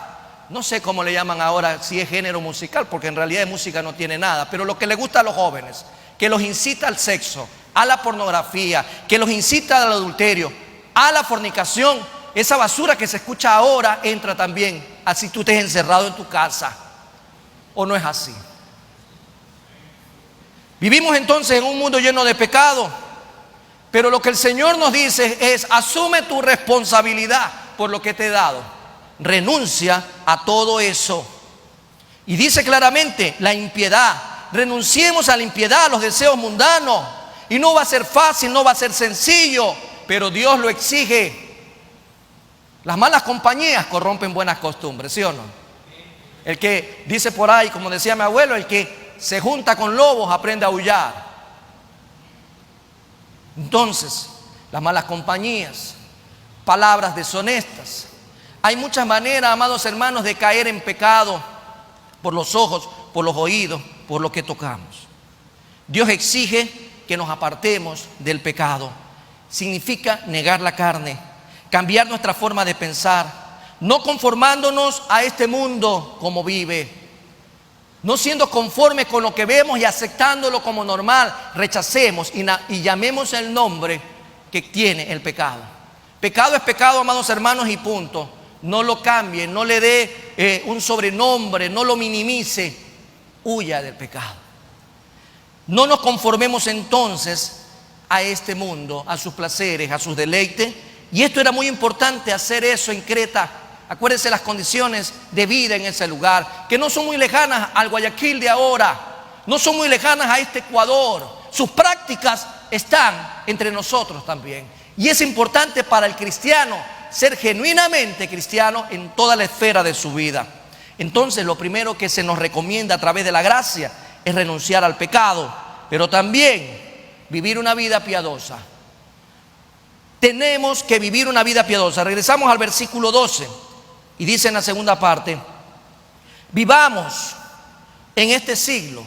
no sé cómo le llaman ahora, si es género musical, porque en realidad de música no tiene nada, pero lo que le gusta a los jóvenes, que los incita al sexo, a la pornografía, que los incita al adulterio, a la fornicación, esa basura que se escucha ahora entra también, así tú estés encerrado en tu casa. ¿O no es así? Vivimos entonces en un mundo lleno de pecado, pero lo que el Señor nos dice es: asume tu responsabilidad por lo que te he dado, renuncia a todo eso. Y dice claramente: la impiedad, renunciemos a la impiedad, a los deseos mundanos. Y no va a ser fácil, no va a ser sencillo, pero Dios lo exige. Las malas compañías corrompen buenas costumbres, ¿sí o no? El que dice por ahí, como decía mi abuelo, el que se junta con lobos aprende a aullar. Entonces, las malas compañías, palabras deshonestas. Hay muchas maneras, amados hermanos, de caer en pecado: por los ojos, por los oídos, por lo que tocamos. Dios exige que nos apartemos del pecado. Significa negar la carne, cambiar nuestra forma de pensar, no conformándonos a este mundo como vive, no siendo conformes con lo que vemos y aceptándolo como normal. Rechacemos y llamemos el nombre que tiene el pecado. Pecado es pecado, amados hermanos, y punto. No lo cambie, no le dé un sobrenombre, no lo minimice. Huya del pecado. No nos conformemos entonces a este mundo, a sus placeres, a sus deleites. Y esto era muy importante, hacer eso en Creta. Acuérdense las condiciones de vida en ese lugar, que no son muy lejanas al Guayaquil de ahora. no son muy lejanas a este Ecuador. Sus prácticas están entre nosotros también. Y es importante para el cristiano ser genuinamente cristiano en toda la esfera de su vida. Entonces, lo primero que se nos recomienda a través de la gracia es renunciar al pecado, pero también vivir una vida piadosa. Tenemos que vivir una vida piadosa. Regresamos al versículo 12 y dice en la segunda parte: vivamos en este siglo,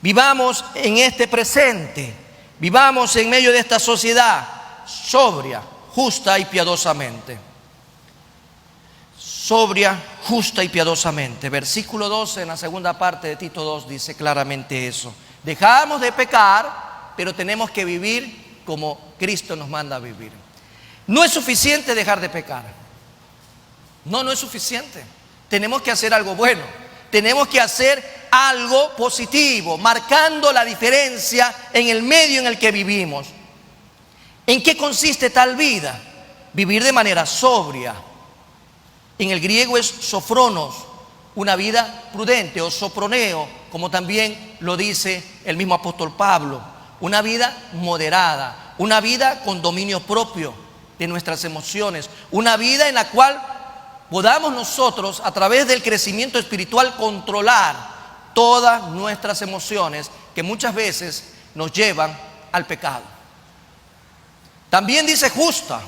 vivamos en este presente, vivamos en medio de esta sociedad sobria, justa y piadosamente. Sobria, justa y piadosamente. Versículo 12 en la segunda parte de Tito 2 dice claramente eso. Dejamos de pecar, pero tenemos que vivir como Cristo nos manda a vivir. No es suficiente dejar de pecar. No es suficiente. Tenemos que hacer algo bueno. Tenemos que hacer algo positivo, marcando la diferencia en el medio en el que vivimos. ¿En qué consiste tal vida? Vivir de manera sobria. En el griego es sofronos, una vida prudente, o soproneo, como también lo dice el mismo apóstol Pablo. Una vida moderada, una vida con dominio propio de nuestras emociones, una vida en la cual podamos nosotros, a través del crecimiento espiritual, controlar todas nuestras emociones que muchas veces nos llevan al pecado. También dice justa,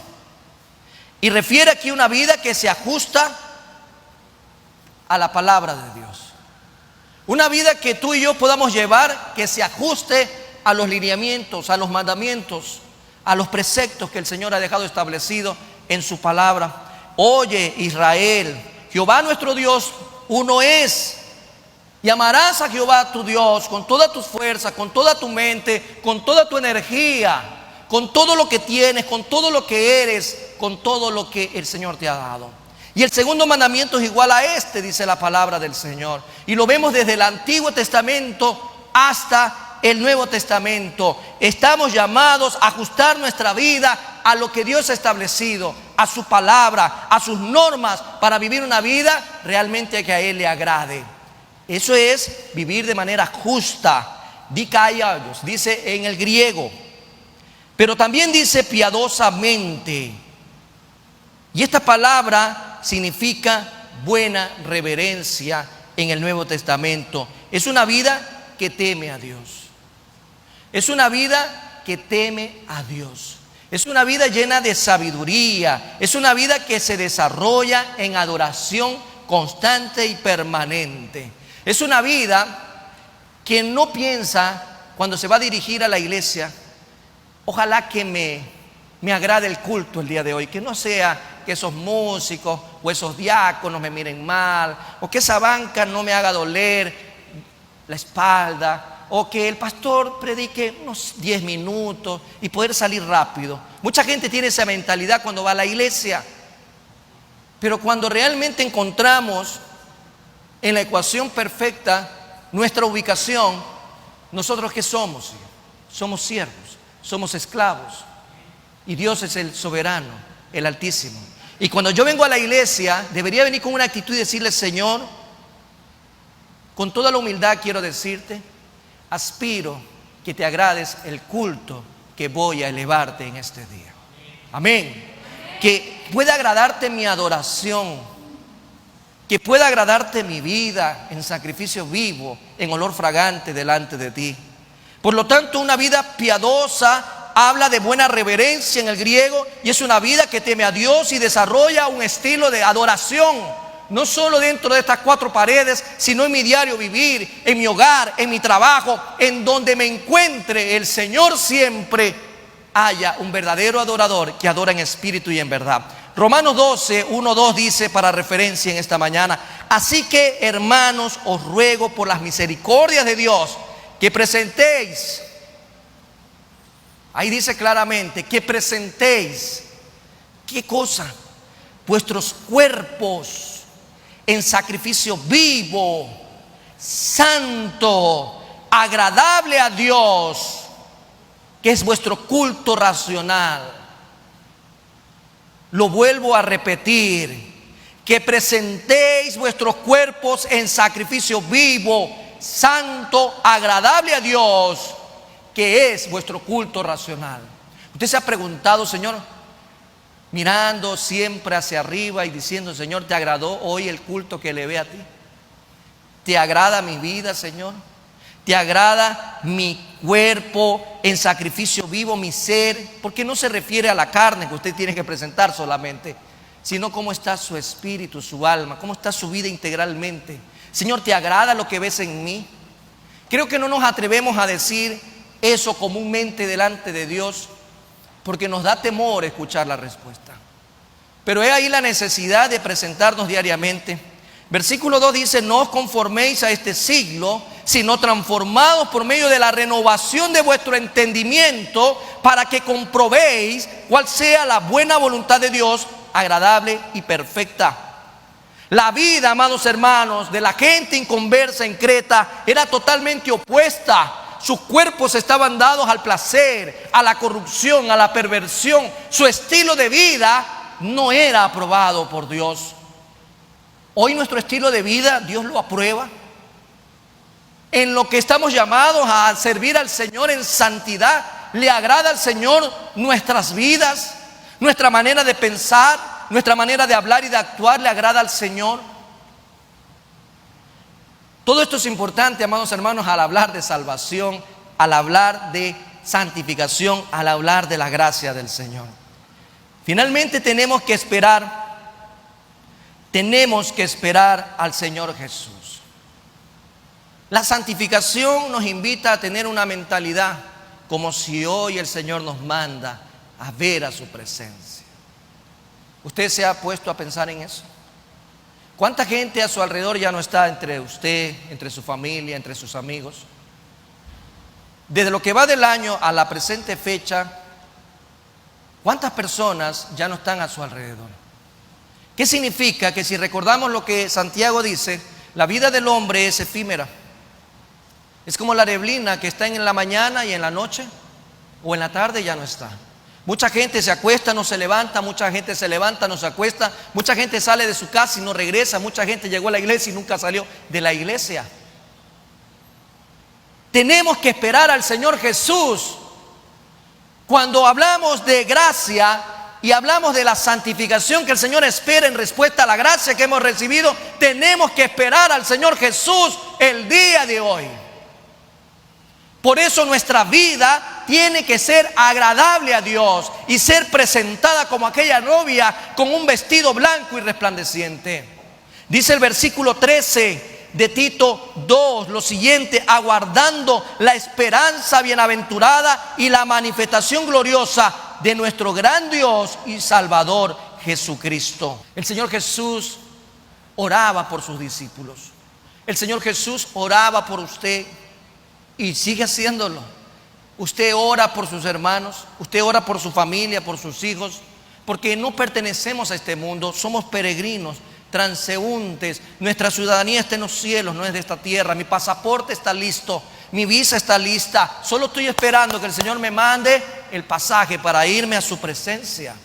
y refiere aquí una vida que se ajusta a la palabra de Dios. Una vida que tú y yo podamos llevar, que se ajuste a los lineamientos, a los mandamientos, a los preceptos que el Señor ha dejado establecido en su palabra. Oye, Israel, Jehová nuestro Dios, uno es. Y amarás a Jehová tu Dios con toda tu fuerza, con toda tu mente, con toda tu energía, con todo lo que tienes, con todo lo que eres, con todo lo que el Señor te ha dado. Y el segundo mandamiento es igual a este, dice la palabra del Señor. Y lo vemos desde el Antiguo Testamento hasta el Nuevo Testamento. Estamos llamados a ajustar nuestra vida a lo que Dios ha establecido, a su palabra, a sus normas, para vivir una vida realmente que a Él le agrade. Eso es vivir de manera justa, dikaios, dice en el griego. Pero también dice piadosamente. Y esta palabra significa buena reverencia en el Nuevo Testamento. Es una vida que teme a Dios. Es una vida que teme a Dios. Es una vida llena de sabiduría. Es una vida que se desarrolla en adoración constante y permanente. Es una vida que no piensa cuando se va a dirigir a la iglesia: ojalá que me agrade el culto el día de hoy, que no sea que esos músicos o esos diáconos me miren mal, o que esa banca no me haga doler la espalda, o que el pastor predique unos 10 minutos y poder salir rápido. Mucha gente tiene esa mentalidad cuando va a la iglesia, pero cuando realmente encontramos en la ecuación perfecta nuestra ubicación, ¿nosotros qué somos? Somos siervos, somos esclavos, y Dios es el soberano, el Altísimo. Y cuando yo vengo a la iglesia, debería venir con una actitud y decirle: Señor, con toda la humildad quiero decirte, aspiro que te agrades el culto que voy a elevarte en este día. Amén. Que pueda agradarte mi adoración, que pueda agradarte mi vida en sacrificio vivo, en olor fragante delante de ti. Por lo tanto, una vida piadosa habla de buena reverencia en el griego, y es una vida que teme a Dios y desarrolla un estilo de adoración, no solo dentro de estas 4 paredes, sino en mi diario vivir, en mi hogar, en mi trabajo, en donde me encuentre el Señor, siempre haya un verdadero adorador que adora en espíritu y en verdad. Romanos 12, 1, 2 dice, para referencia en esta mañana: así que, hermanos, os ruego por las misericordias de Dios que presentéis. Ahí dice claramente que presentéis, ¿qué cosa? Vuestros cuerpos en sacrificio vivo, santo, agradable a Dios, que es vuestro culto racional. Lo vuelvo a repetir: que presentéis vuestros cuerpos en sacrificio vivo, santo, agradable a Dios, que es vuestro culto racional. Usted se ha preguntado, Señor, mirando siempre hacia arriba y diciendo: Señor, ¿te agradó hoy el culto que le ve a ti? ¿Te agrada mi vida, Señor? ¿Te agrada mi cuerpo en sacrificio vivo, mi ser? Porque no se refiere a la carne que usted tiene que presentar solamente, sino cómo está su espíritu, su alma, cómo está su vida integralmente. Señor, ¿te agrada lo que ves en mí? Creo que no nos atrevemos a decir eso comúnmente delante de Dios, porque nos da temor escuchar la respuesta. Pero he ahí la necesidad de presentarnos diariamente. Versículo 2 dice: no os conforméis a este siglo, sino transformados por medio de la renovación de vuestro entendimiento, para que comprobéis cuál sea la buena voluntad de Dios, agradable y perfecta. La vida, amados hermanos, de la gente inconversa en Creta era totalmente opuesta. Sus cuerpos estaban dados al placer, a la corrupción, a la perversión. Su estilo de vida no era aprobado por Dios. Hoy nuestro estilo de vida, Dios lo aprueba. En lo que estamos llamados a servir al Señor en santidad, ¿le agrada al Señor nuestras vidas? Nuestra manera de pensar, nuestra manera de hablar y de actuar, ¿le agrada al Señor? Todo esto es importante, amados hermanos, al hablar de salvación, al hablar de santificación, al hablar de la gracia del Señor. Finalmente tenemos que esperar al Señor Jesús. La santificación nos invita a tener una mentalidad como si hoy el Señor nos manda a ver a su presencia. ¿Usted se ha puesto a pensar en eso? ¿Cuánta gente a su alrededor ya no está entre usted, entre su familia, entre sus amigos? Desde lo que va del año a la presente fecha, ¿cuántas personas ya no están a su alrededor? ¿Qué significa? Que si recordamos lo que Santiago dice, la vida del hombre es efímera. Es como la neblina que está en la mañana y en la noche, o en la tarde ya no está. Mucha gente se acuesta, no se levanta, mucha gente se levanta, no se acuesta, mucha gente sale de su casa y no regresa, mucha gente llegó a la iglesia y nunca salió de la iglesia. Tenemos que esperar al Señor Jesús. Cuando hablamos de gracia y hablamos de la santificación que el Señor espera en respuesta a la gracia que hemos recibido, tenemos que esperar al Señor Jesús el día de hoy. Por eso nuestra vida tiene que ser agradable a Dios y ser presentada como aquella novia con un vestido blanco y resplandeciente. Dice el versículo 13 de Tito 2 lo siguiente: aguardando la esperanza bienaventurada y la manifestación gloriosa de nuestro gran Dios y Salvador Jesucristo. El Señor Jesús oraba por sus discípulos. El Señor Jesús oraba por usted y sigue haciéndolo. Usted ora por sus hermanos, usted ora por su familia, por sus hijos, porque no pertenecemos a este mundo, somos peregrinos, transeúntes. Nuestra ciudadanía está en los cielos, no es de esta tierra. Mi pasaporte está listo, mi visa está lista. Solo estoy esperando que el Señor me mande el pasaje para irme a su presencia.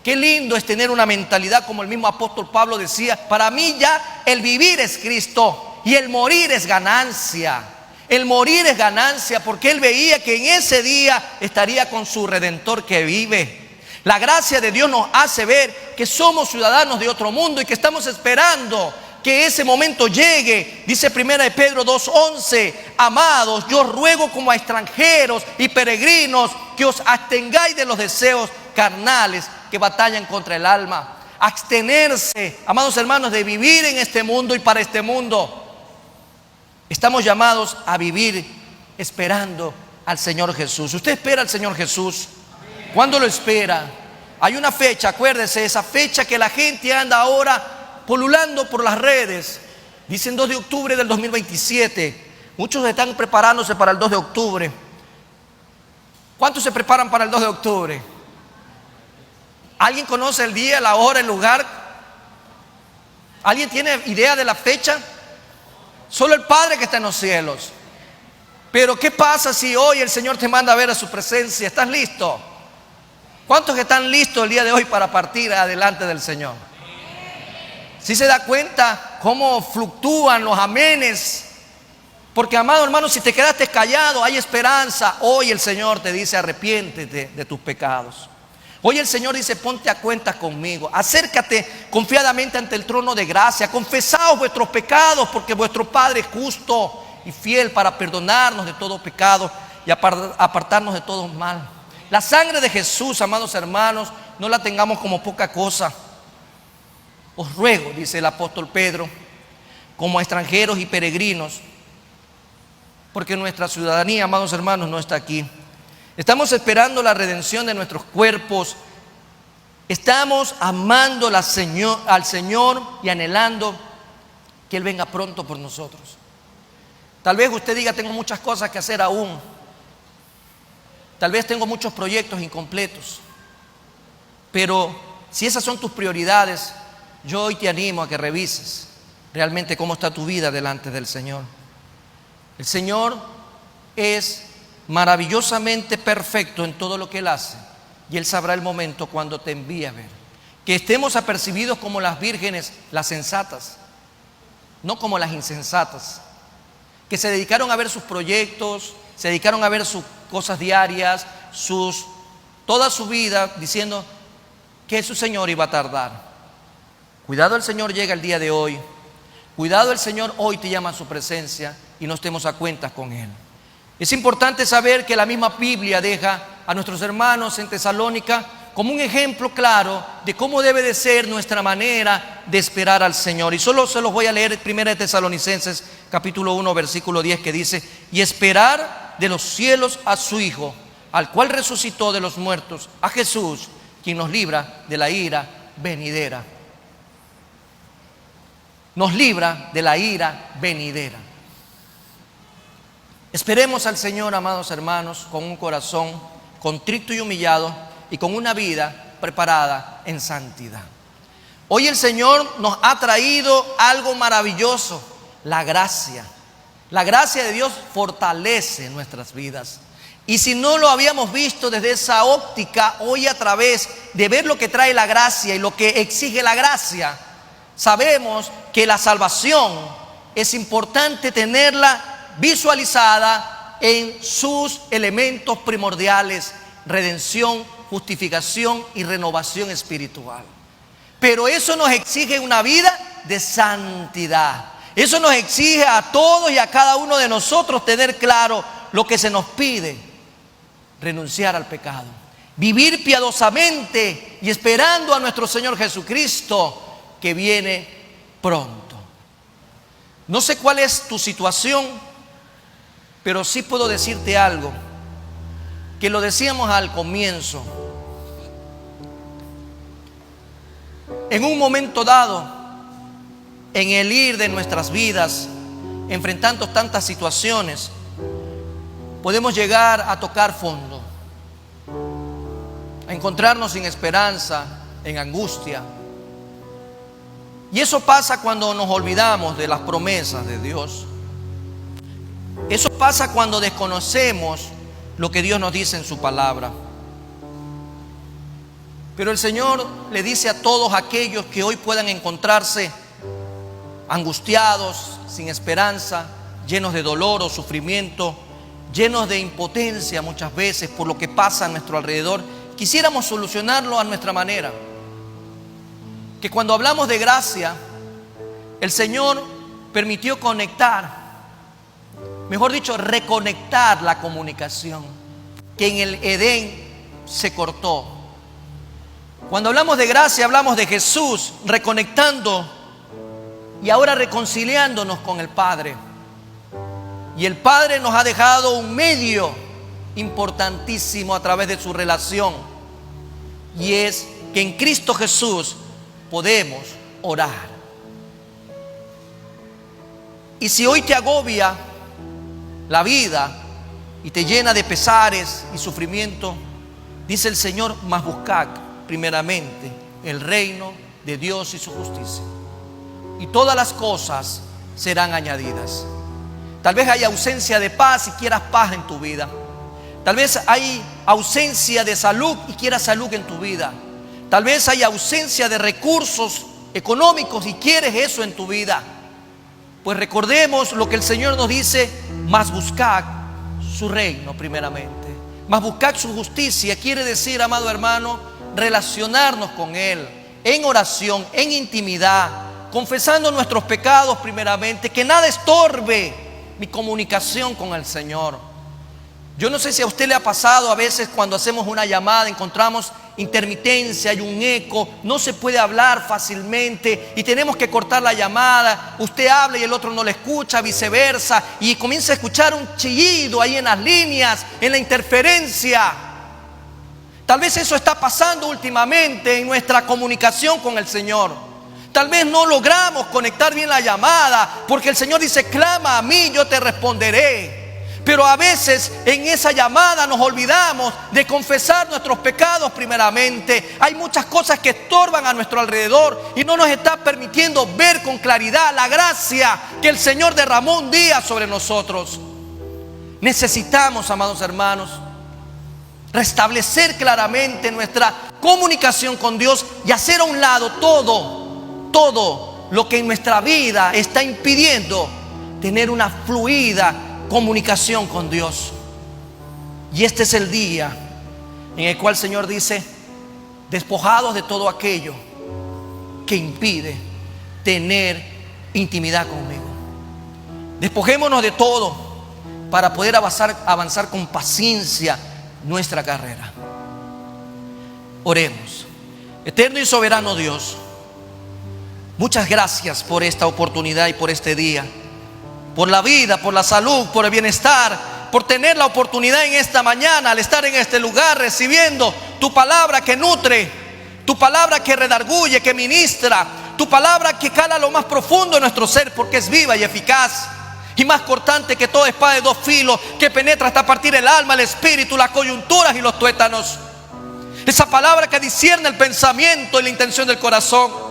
Qué lindo es tener una mentalidad como el mismo apóstol Pablo decía: para mí ya el vivir es Cristo y el morir es ganancia. El morir es ganancia, porque él veía que en ese día estaría con su Redentor que vive. La gracia de Dios nos hace ver que somos ciudadanos de otro mundo y que estamos esperando que ese momento llegue. Dice 1 Pedro 2:11: amados, yo os ruego como a extranjeros y peregrinos que os abstengáis de los deseos carnales que batallan contra el alma. Abstenerse, amados hermanos, de vivir en este mundo y para este mundo. Estamos llamados a vivir esperando al Señor Jesús. ¿Usted espera al Señor Jesús? ¿Cuándo lo espera? Hay una fecha, acuérdese, esa fecha que la gente anda ahora polulando por las redes. Dicen 2 de octubre del 2027. Muchos están preparándose para el 2 de octubre. ¿Cuántos se preparan para el 2 de octubre? ¿Alguien conoce el día, la hora, el lugar? ¿Alguien tiene idea de la fecha? Solo el Padre que está en los cielos. Pero ¿qué pasa si hoy el Señor te manda a ver a su presencia? ¿Estás listo? ¿Cuántos que están listos el día de hoy para partir adelante del Señor? ¿Sí se da cuenta cómo fluctúan los amenes Porque, amado hermano, si te quedaste callado, hay esperanza. Hoy el Señor te dice: arrepiéntete de tus pecados. Hoy el Señor dice: ponte a cuentas conmigo. Acércate confiadamente ante el trono de gracia. Confesaos vuestros pecados, porque vuestro Padre es justo y fiel para perdonarnos de todo pecado y apartarnos de todo mal. La sangre de Jesús, amados hermanos, no la tengamos como poca cosa. Os ruego, dice el apóstol Pedro, como extranjeros y peregrinos, porque nuestra ciudadanía, amados hermanos, no está aquí. Estamos esperando la redención de nuestros cuerpos. Estamos amando al Señor y anhelando que Él venga pronto por nosotros. Tal vez usted diga: tengo muchas cosas que hacer aún. Tal vez tengo muchos proyectos incompletos. Pero si esas son tus prioridades, yo hoy te animo a que revises realmente cómo está tu vida delante del Señor. El Señor es maravillosamente perfecto en todo lo que Él hace, y Él sabrá el momento cuando te envíe a ver. Que estemos apercibidos como las vírgenes, las sensatas, no como las insensatas, que se dedicaron a ver sus proyectos, se dedicaron a ver sus cosas diarias, toda su vida, diciendo que su Señor iba a tardar. Cuidado, el Señor llega el día de hoy. Cuidado, el Señor hoy te llama a su presencia y no estemos a cuentas con Él. Es importante saber que la misma Biblia deja a nuestros hermanos en Tesalónica como un ejemplo claro de cómo debe de ser nuestra manera de esperar al Señor. Y solo se los voy a leer, 1 Tesalonicenses capítulo 1 versículo 10, que dice: y esperar de los cielos a su Hijo, al cual resucitó de los muertos, a Jesús, quien nos libra de la ira venidera. Nos libra de la ira venidera. Esperemos al Señor, amados hermanos, con un corazón contrito y humillado, y con una vida preparada en santidad. Hoy el Señor nos ha traído algo maravilloso: la gracia. La gracia de Dios fortalece nuestras vidas. Y si no lo habíamos visto desde esa óptica, hoy, a través de ver lo que trae la gracia y lo que exige la gracia, sabemos que la salvación es importante tenerla visualizada en sus elementos primordiales: redención, justificación y renovación espiritual. Pero eso nos exige una vida de santidad. Eso nos exige a todos y a cada uno de nosotros tener claro lo que se nos pide: renunciar al pecado, vivir piadosamente y esperando a nuestro Señor Jesucristo, que viene pronto. No sé cuál es tu situación, pero sí puedo decirte algo, que lo decíamos al comienzo. En un momento dado, en el ir de nuestras vidas, enfrentando tantas situaciones, podemos llegar a tocar fondo, a encontrarnos sin esperanza, en angustia. Y eso pasa cuando nos olvidamos de las promesas de Dios. Eso pasa cuando desconocemos lo que Dios nos dice en su palabra. Pero el Señor le dice a todos aquellos que hoy puedan encontrarse angustiados, sin esperanza, llenos de dolor o sufrimiento, llenos de impotencia muchas veces por lo que pasa a nuestro alrededor, quisiéramos solucionarlo a nuestra manera. Que cuando hablamos de gracia, el Señor permitió conectar, mejor dicho, reconectar la comunicación que en el Edén se cortó. Cuando hablamos de gracia, hablamos de Jesús reconectando y ahora reconciliándonos con el Padre. Y el Padre nos ha dejado un medio importantísimo a través de su relación, y es que en Cristo Jesús podemos orar. Y si hoy te agobia la vida y te llena de pesares y sufrimiento, dice el Señor: mas buscad primeramente el reino de Dios y su justicia, y todas las cosas serán añadidas. Tal vez hay ausencia de paz y quieras paz en tu vida. Tal vez hay ausencia de salud y quieras salud en tu vida. Tal vez hay ausencia de recursos económicos y quieres eso en tu vida. Pues recordemos lo que el Señor nos dice: mas buscad su reino primeramente, mas buscad su justicia. Quiere decir, amado hermano, relacionarnos con Él en oración, en intimidad, confesando nuestros pecados primeramente, que nada estorbe mi comunicación con el Señor. Yo no sé si a usted le ha pasado a veces cuando hacemos una llamada, encontramos intermitencia, hay un eco, no se puede hablar fácilmente y tenemos que cortar la llamada. Usted habla y el otro no le escucha, viceversa, y comienza a escuchar un chillido ahí en las líneas, en la interferencia. Tal vez eso está pasando últimamente en nuestra comunicación con el Señor. Tal vez no logramos conectar bien la llamada, porque el Señor dice: clama a mí, yo te responderé. Pero a veces en esa llamada nos olvidamos de confesar nuestros pecados primeramente. Hay muchas cosas que estorban a nuestro alrededor y no nos está permitiendo ver con claridad la gracia que el Señor derramó un día sobre nosotros. Necesitamos, amados hermanos, restablecer claramente nuestra comunicación con Dios y hacer a un lado todo lo que en nuestra vida está impidiendo tener una fluida comunicación con Dios. Y este es el día en el cual el Señor dice: despojados de todo aquello que impide tener intimidad conmigo. Despojémonos de todo para poder avanzar con paciencia nuestra carrera. Oremos. Eterno y soberano Dios, muchas gracias por esta oportunidad y por este día, por la vida, por la salud, por el bienestar, por tener la oportunidad en esta mañana, al estar en este lugar recibiendo tu palabra que nutre, tu palabra que redarguye, que ministra, tu palabra que cala lo más profundo de nuestro ser, porque es viva y eficaz y más cortante que toda espada de dos filos, que penetra hasta partir el alma, el espíritu, las coyunturas y los tuétanos. Esa palabra que discierne el pensamiento y la intención del corazón.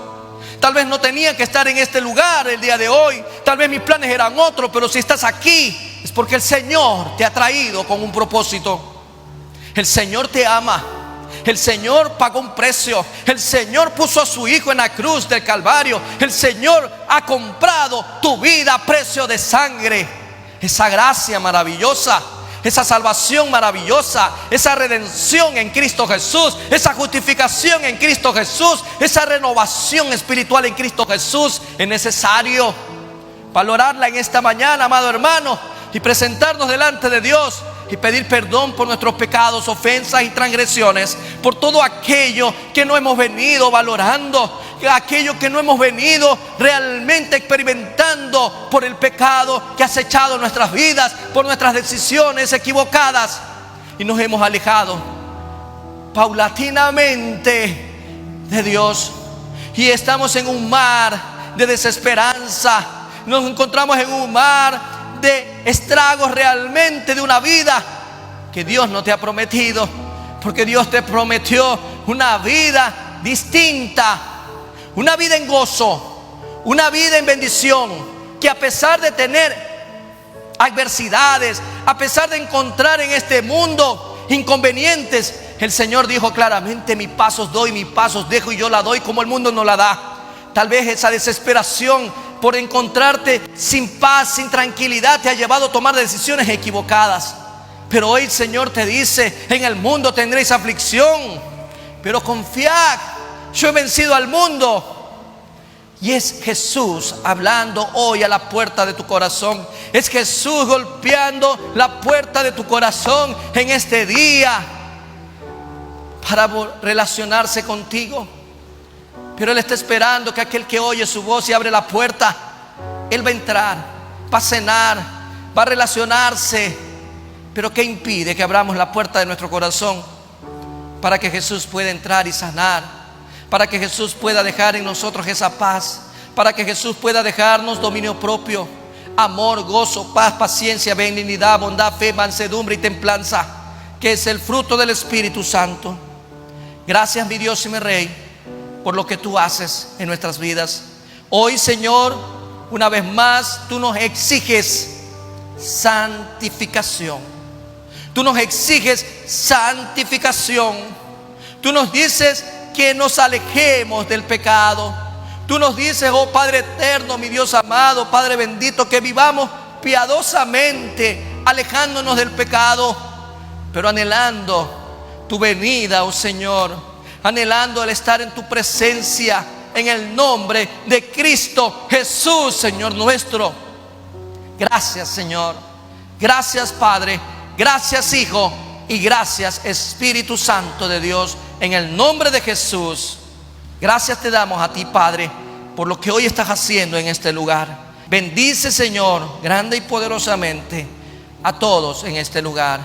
Tal vez no tenía que estar en este lugar el día de hoy, tal vez mis planes eran otros, pero si estás aquí es porque el Señor te ha traído con un propósito. El Señor te ama, el Señor pagó un precio, el Señor puso a su Hijo en la cruz del Calvario, el Señor ha comprado tu vida a precio de sangre. Esa gracia maravillosa, esa salvación maravillosa, esa redención en Cristo Jesús, esa justificación en Cristo Jesús, esa renovación espiritual en Cristo Jesús, es necesario valorarla en esta mañana, amado hermano, y presentarnos delante de Dios y pedir perdón por nuestros pecados, ofensas y transgresiones, por todo aquello que no hemos venido valorando, aquello que no hemos venido realmente experimentando por el pecado que ha acechado nuestras vidas, por nuestras decisiones equivocadas, y nos hemos alejado paulatinamente de Dios, y estamos en un mar de desesperanza, nos encontramos en un mar de estragos realmente de una vida que Dios no te ha prometido, porque Dios te prometió una vida distinta, una vida en gozo, una vida en bendición, que a pesar de tener adversidades, a pesar de encontrar en este mundo inconvenientes, el Señor dijo claramente: mi paz os doy, mi paz os dejo, y yo la doy como el mundo no la da. Tal vez esa desesperación por encontrarte sin paz, sin tranquilidad, te ha llevado a tomar decisiones equivocadas. Pero hoy el Señor te dice: en el mundo tendréis aflicción, pero confiad, yo he vencido al mundo. Y es Jesús hablando hoy a la puerta de tu corazón. Es Jesús golpeando la puerta de tu corazón en este día para relacionarse contigo. Pero Él está esperando que aquel que oye su voz y abre la puerta, Él va a entrar, va a cenar, va a relacionarse. Pero ¿qué impide que abramos la puerta de nuestro corazón para que Jesús pueda entrar y sanar? Para que Jesús pueda dejar en nosotros esa paz, para que Jesús pueda dejarnos dominio propio, amor, gozo, paz, paciencia, benignidad, bondad, fe, mansedumbre y templanza, que es el fruto del Espíritu Santo. Gracias, mi Dios y mi Rey, por lo que tú haces en nuestras vidas. Hoy, Señor, una vez más tú nos exiges santificación. Tú nos exiges santificación. Tú nos dices que nos alejemos del pecado. Tú nos dices, oh Padre eterno, mi Dios amado, Padre bendito, que vivamos piadosamente, alejándonos del pecado, pero anhelando tu venida, oh Señor, anhelando el estar en tu presencia, en el nombre de Cristo Jesús, Señor nuestro. Gracias, Señor. Gracias, Padre. Gracias, Hijo. Y gracias, Espíritu Santo de Dios, en el nombre de Jesús. Gracias te damos a ti, Padre, por lo que hoy estás haciendo en este lugar. Bendice, Señor, grande y poderosamente a todos en este lugar,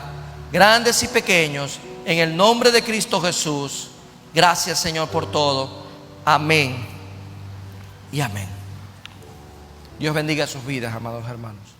grandes y pequeños, en el nombre de Cristo Jesús. Gracias, Señor, por todo. Amén y amén. Dios bendiga sus vidas, amados hermanos.